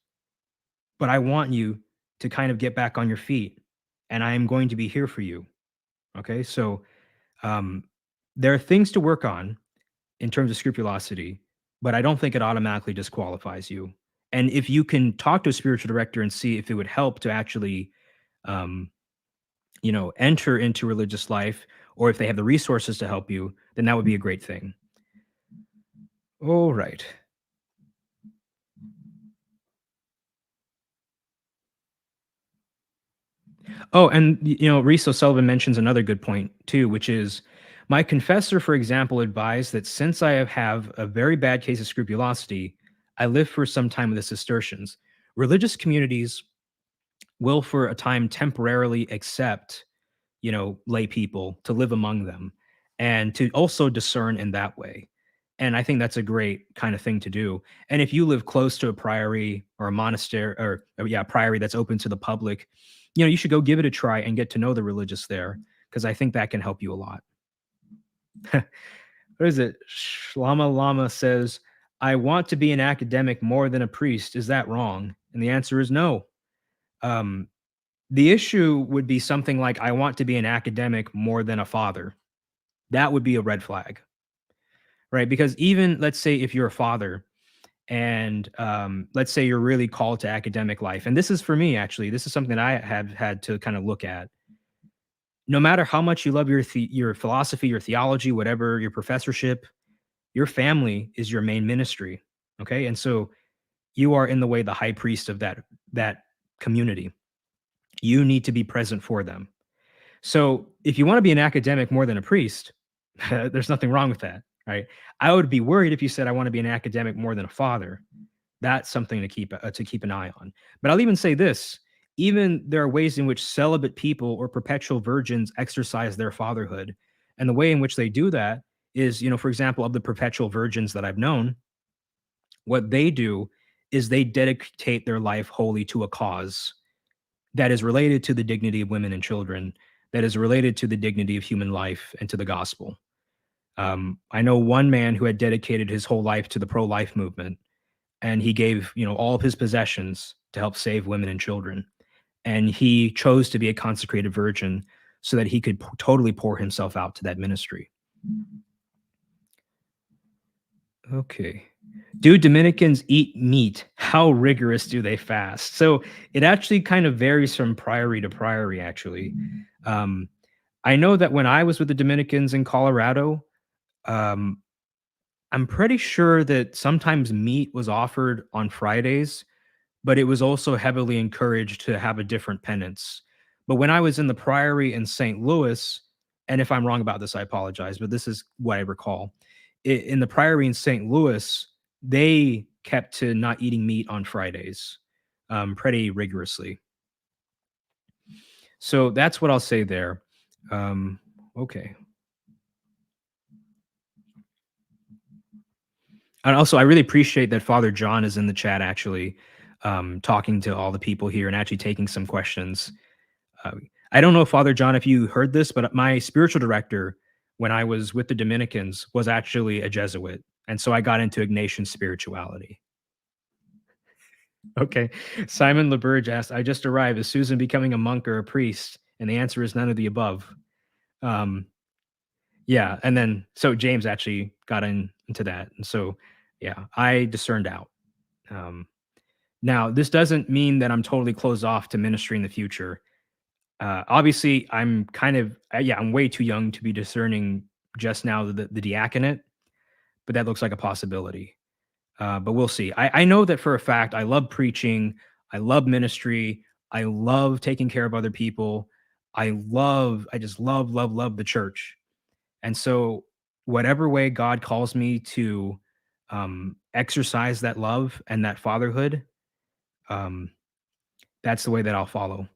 But I want you to kind of get back on your feet, and I am going to be here for you. Okay. So um, there are things to work on in terms of scrupulosity, but I don't think it automatically disqualifies you. And if you can talk to a spiritual director and see if it would help to actually, um, enter into religious life, or if they have the resources to help you, then that would be a great thing. All right. Oh, and Reese O'Sullivan mentions another good point too, which is my confessor, for example, advised that since I have a very bad case of scrupulosity, I live for some time with the Cistercians. Religious communities will, for a time, temporarily accept, lay people to live among them and to also discern in that way. And I think that's a great kind of thing to do. And if you live close to a priory or a monastery, or yeah, priory that's open to the public, you should go give it a try and get to know the religious there, because I think that can help you a lot. What is it? Shlama Lama says, I want to be an academic more than a priest. Is that wrong? And the answer is no. Um, the issue would be something like, I want to be an academic more than a father. That would be a red flag, right? Because even, let's say, if you're a father and let's say you're really called to academic life, and this is for me, actually, this is something I have had to kind of look at. No matter how much you love your philosophy, your theology, whatever, your professorship, your family is your main ministry. Okay. And so you are, in the way, the high priest of that community. You need to be present for them. So if you want to be an academic more than a priest, there's nothing wrong with that, right? I would be worried if you said, I want to be an academic more than a father. That's something to keep an eye on. But I'll even say this: even there are ways in which celibate people or perpetual virgins exercise their fatherhood, and the way in which they do that is, for example, of the perpetual virgins that I've known, What they do is they dedicate their life wholly to a cause that is related to the dignity of women and children, that is related to the dignity of human life and to the gospel. I know one man who had dedicated his whole life to the pro-life movement, and he gave, all of his possessions to help save women and children. And he chose to be a consecrated virgin so that he could totally pour himself out to that ministry. Okay. Do Dominicans eat meat? How rigorous do they fast? So it actually kind of varies from priory to priory, actually. Um, I know that when I was with the Dominicans in Colorado, um, I'm pretty sure that sometimes meat was offered on Fridays, but it was also heavily encouraged to have a different penance. But when I was in the priory in St. Louis, and if I'm wrong about this, I apologize, but this is what I recall. In the priory in St. Louis, they kept to not eating meat on Fridays pretty rigorously. So that's what I'll say there. Okay. And also, I really appreciate that Father John is in the chat actually, talking to all the people here and actually taking some questions. I don't know, Father John, if you heard this, but my spiritual director when I was with the Dominicans was actually a Jesuit. And so I got into Ignatian spirituality. Okay. Simon LeBurge asked, I just arrived. Is Susan becoming a monk or a priest? And the answer is none of the above. Um, yeah. And then, so James actually got into that. And so, yeah, I discerned out. Um, Now, this doesn't mean that I'm totally closed off to ministry in the future. Obviously, I'm kind of yeah, I'm way too young to be discerning just now the diaconate, but that looks like a possibility. But we'll see. I know that for a fact. I love preaching. I love ministry. I love taking care of other people. I just love the church. And so, whatever way God calls me to exercise that love and that fatherhood, um, that's the way that I'll follow.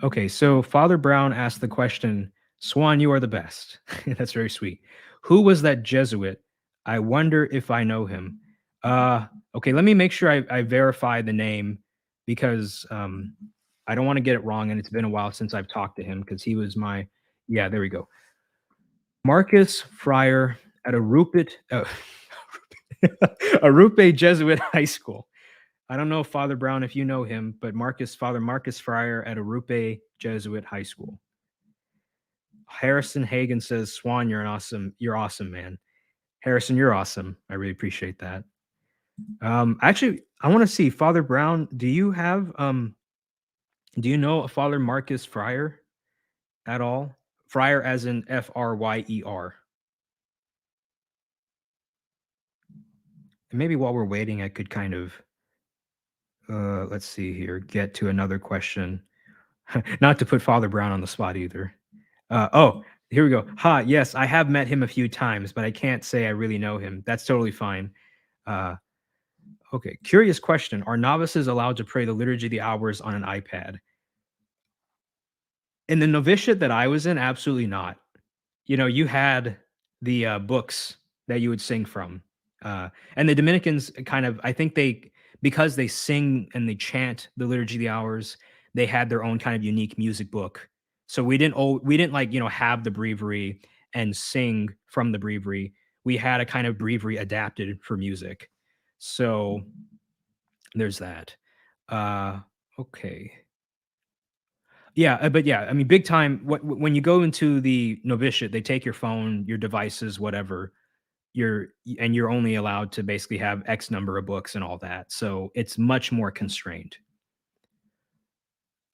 Okay, so Father Brown asked the question, Swan, you are the best. That's very sweet. Who was that Jesuit? I wonder if I know him. Uh, okay, let me make sure I verify the name because I don't want to get it wrong. And it's been a while since I've talked to him because he was yeah, there we go. Marcus Friar at Arupe Jesuit High School. I don't know, Father Brown, if you know him, but Father Marcus Friar at Arupe Jesuit High School. Harrison Hagen says, Swan, you're awesome, man. Harrison, you're awesome. I really appreciate that. Actually, I want to see, Father Brown, do you know a Father Marcus Friar at all? Friar as in Fryer. And maybe while we're waiting, I could kind of let's see here, get to another question. Not to put Father Brown on the spot either. Oh, here we go. Ha, yes, I have met him a few times, but I can't say I really know him. That's totally fine. Uh, okay, curious question. Are novices allowed to pray the Liturgy of the Hours on an iPad? In the novitiate that I was in, absolutely not. You had the books that you would sing from. And the Dominicans kind of, I think because they sing and they chant the Liturgy of the Hours, they had their own kind of unique music book. So we didn't like, have the breviary and sing from the breviary. We had a kind of breviary adapted for music. So there's that. Uh, okay. Yeah, but yeah, I mean, big time. When you go into the novitiate, they take your phone, your devices, whatever. You're only allowed to basically have X number of books and all that. So it's much more constrained.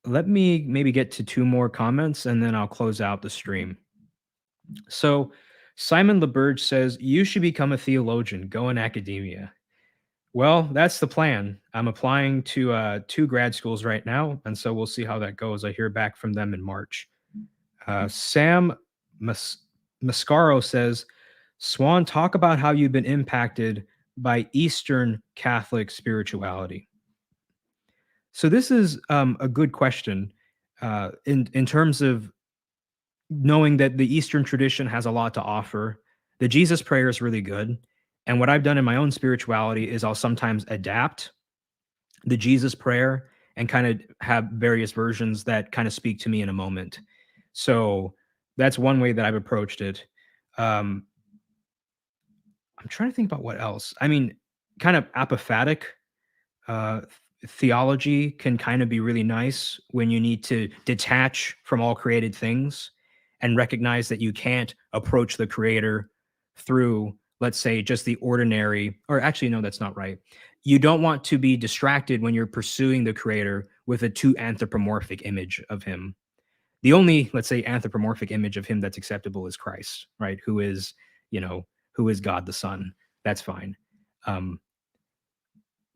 Let me maybe get to two more comments and then I'll close out the stream. So Simon LeBurge says you should become a theologian, go in academia. Well, that's the plan. I'm applying to two grad schools right now, and so we'll see how that goes. I hear back from them in March. Sam Mascaro says, Swan, talk about how you've been impacted by Eastern Catholic spirituality. So this is a good question in terms of knowing that the Eastern tradition has a lot to offer. The Jesus prayer is really good, And what I've done in my own spirituality is I'll sometimes adapt the Jesus prayer and kind of have various versions that kind of speak to me in a moment. So that's one way that I've approached it. Um, I'm trying to think about what else. I mean, kind of apophatic theology can kind of be really nice when you need to detach from all created things and recognize that you can't approach the creator through, let's say, just the ordinary, or actually, no, that's not right. You don't want to be distracted when you're pursuing the creator with a too anthropomorphic image of him. The only, let's say, anthropomorphic image of him that's acceptable is Christ, right? Who is, you know, who is God the Son. That's fine. Um,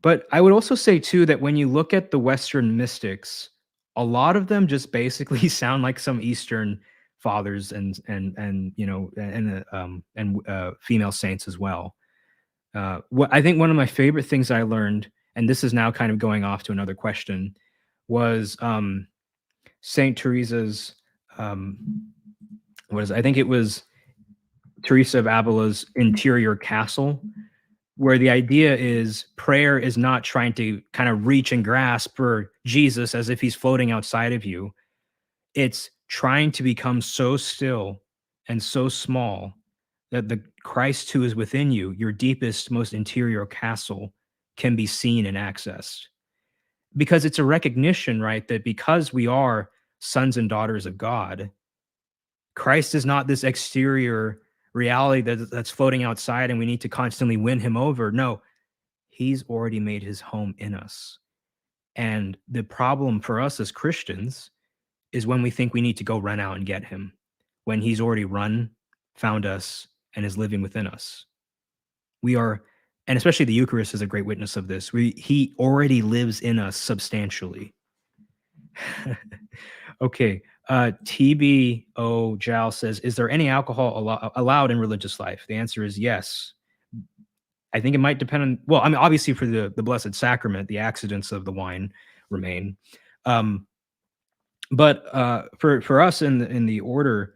but I would also say too that when you look at the Western mystics, a lot of them just basically sound like some Eastern fathers and female saints as well. What I think one of my favorite things I learned, and this is now kind of going off to another question, was Saint Teresa's what is it? I think it was Teresa of Avila's interior castle, where the idea is prayer is not trying to kind of reach and grasp for Jesus as if he's floating outside of you. It's trying to become so still and so small that the Christ who is within you, your deepest, most interior castle, can be seen and accessed. Because it's a recognition, right, that because we are sons and daughters of God, Christ is not this exterior reality that's floating outside and we need to constantly win him over. No, he's already made his home in us. And the problem for us as Christians is when we think we need to go run out and get him, when he's already run, found us, and is living within us. We are, and especially the Eucharist is a great witness of this. He already lives in us substantially. Okay. TBO Jal says, is there any alcohol allowed in religious life? The answer is yes. I think it might depend on, well, I mean, obviously for the Blessed Sacrament, the accidents of the wine remain. Um, but for us in the order,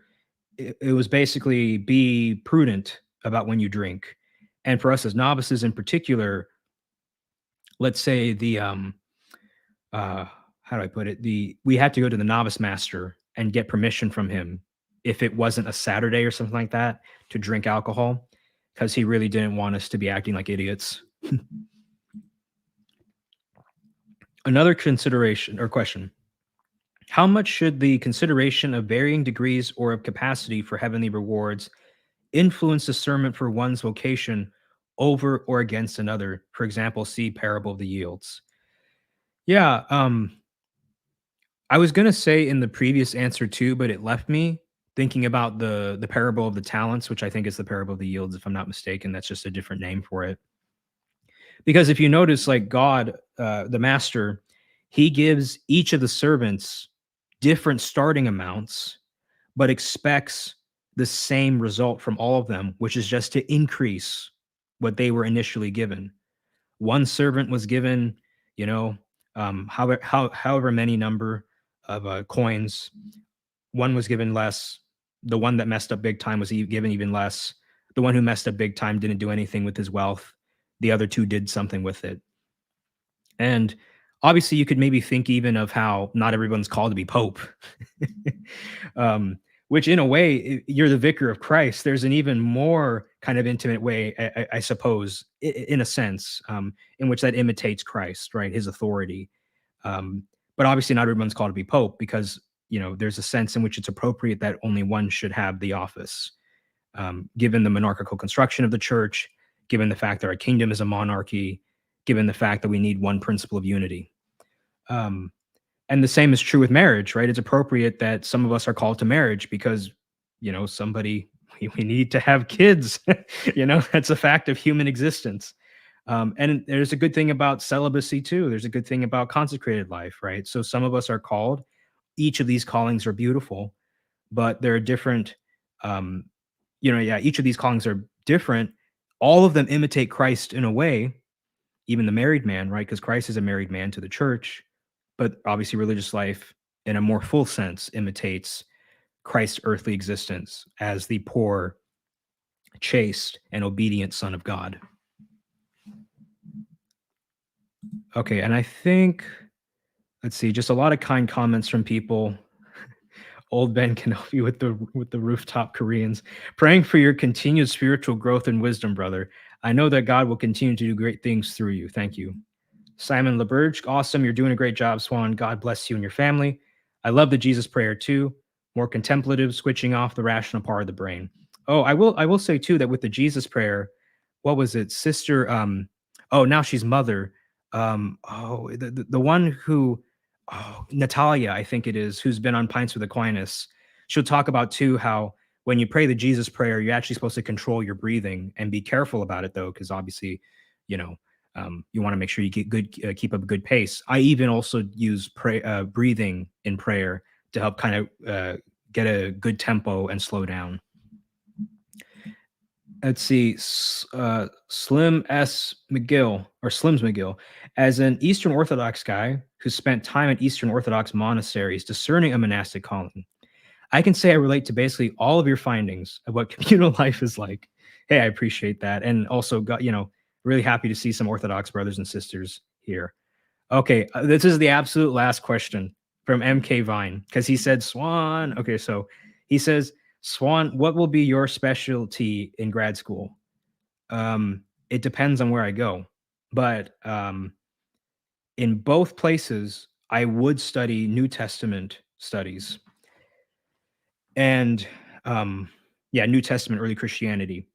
it was basically be prudent about when you drink. And for us as novices in particular, let's say uh how do I put it? We had to go to the novice master and get permission from him if it wasn't a Saturday or something like that to drink alcohol because he really didn't want us to be acting like idiots. Another consideration or question: how much should the consideration of varying degrees or of capacity for heavenly rewards influence discernment for one's vocation over or against another? For example, see Parable of the Yields. Yeah, I was gonna say in the previous answer too, but it left me thinking about the parable of the talents, which I think is the parable of the yields, if I'm not mistaken. That's just a different name for it. Because if you notice, like God, the master, he gives each of the servants different starting amounts, but expects the same result from all of them, which is just to increase what they were initially given. One servant was given, you know, however many number of coins. One was given less. The one that messed up big time was given even less. The one who messed up big time didn't do anything with his wealth. The other two did something with it. And obviously, you could maybe think even of how not everyone's called to be pope, which in a way, you're the vicar of Christ. There's an even more kind of intimate way, I suppose, in a sense, in which that imitates Christ, right? His authority. But obviously, not everyone's called to be pope because, there's a sense in which it's appropriate that only one should have the office, given the monarchical construction of the church, given the fact that our kingdom is a monarchy, given the fact that we need one principle of unity. Um, and the same is true with marriage, right? It's appropriate that some of us are called to marriage because, somebody, we need to have kids. That's a fact of human existence. And there's a good thing about celibacy too. There's a good thing about consecrated life, right? So some of us are called. Each of these callings are beautiful, but there are different, um, each of these callings are different. All of them imitate Christ in a way, even the married man, right? Because Christ is a married man to the church, but obviously religious life in a more full sense imitates Christ's earthly existence as the poor chaste, and obedient Son of God. Okay, and I think, let's see, just a lot of kind comments from people. Old Ben can help you with the rooftop Koreans. Praying for your continued spiritual growth and wisdom, brother. I know that God will continue to do great things through you. Thank you. Simon LeBurge, awesome. You're doing a great job, Swan. God bless you and your family. I love the Jesus prayer too. More contemplative, switching off the rational part of the brain. Oh, I will say too that with the Jesus prayer, what was it? Sister oh, now she's mother. The one who Natalia, I think it is, who's been on Pints with Aquinas. She'll talk about too how when you pray the Jesus prayer, you're actually supposed to control your breathing and be careful about it though, because obviously, you know, you want to make sure you get good, keep up a good pace. I even also use breathing in prayer to help kind of get a good tempo and slow down. Let's see, Slim S. McGill or Slims McGill, as an Eastern Orthodox guy who spent time at Eastern Orthodox monasteries discerning a monastic calling. I can say I relate to basically all of your findings of what communal life is like. Hey, I appreciate that. And also got, really happy to see some Orthodox brothers and sisters here. Okay, this is the absolute last question from MK Vine because he said Swan. Okay, so he says, Swan, what will be your specialty in grad school? It depends on where I go, but in both places, I would study New Testament studies and yeah, New Testament, early Christianity.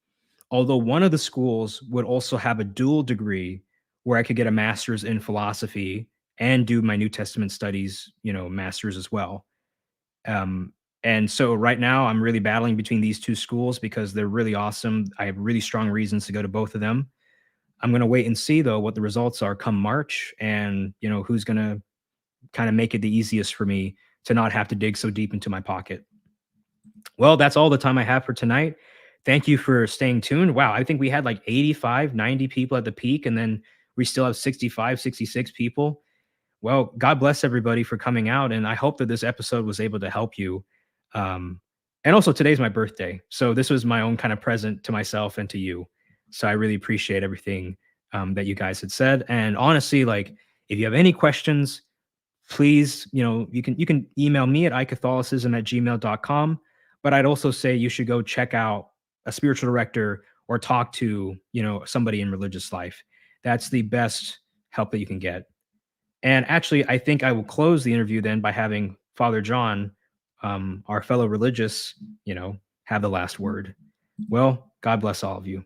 Although one of the schools would also have a dual degree where I could get a master's in philosophy and do my New Testament studies, master's as well. Um, and so right now I'm really battling between these two schools because they're really awesome. I have really strong reasons to go to both of them. I'm going to wait and see though what the results are come March and, who's going to kind of make it the easiest for me to not have to dig so deep into my pocket. Well, that's all the time I have for tonight. Thank you for staying tuned. Wow, I think we had like 85, 90 people at the peak, and then we still have 65, 66 people. Well, God bless everybody for coming out, and I hope that this episode was able to help you. Um, and also, today's my birthday, so this was my own kind of present to myself and to you. So I really appreciate everything that you guys had said. And honestly, like, if you have any questions, please, you can email me at icatholicism@gmail.com. But I'd also say you should go check out a spiritual director or talk to, somebody in religious life. That's the best help that you can get. And actually, I think I will close the interview then by having Father John, our fellow religious, have the last word. Well, God bless all of you.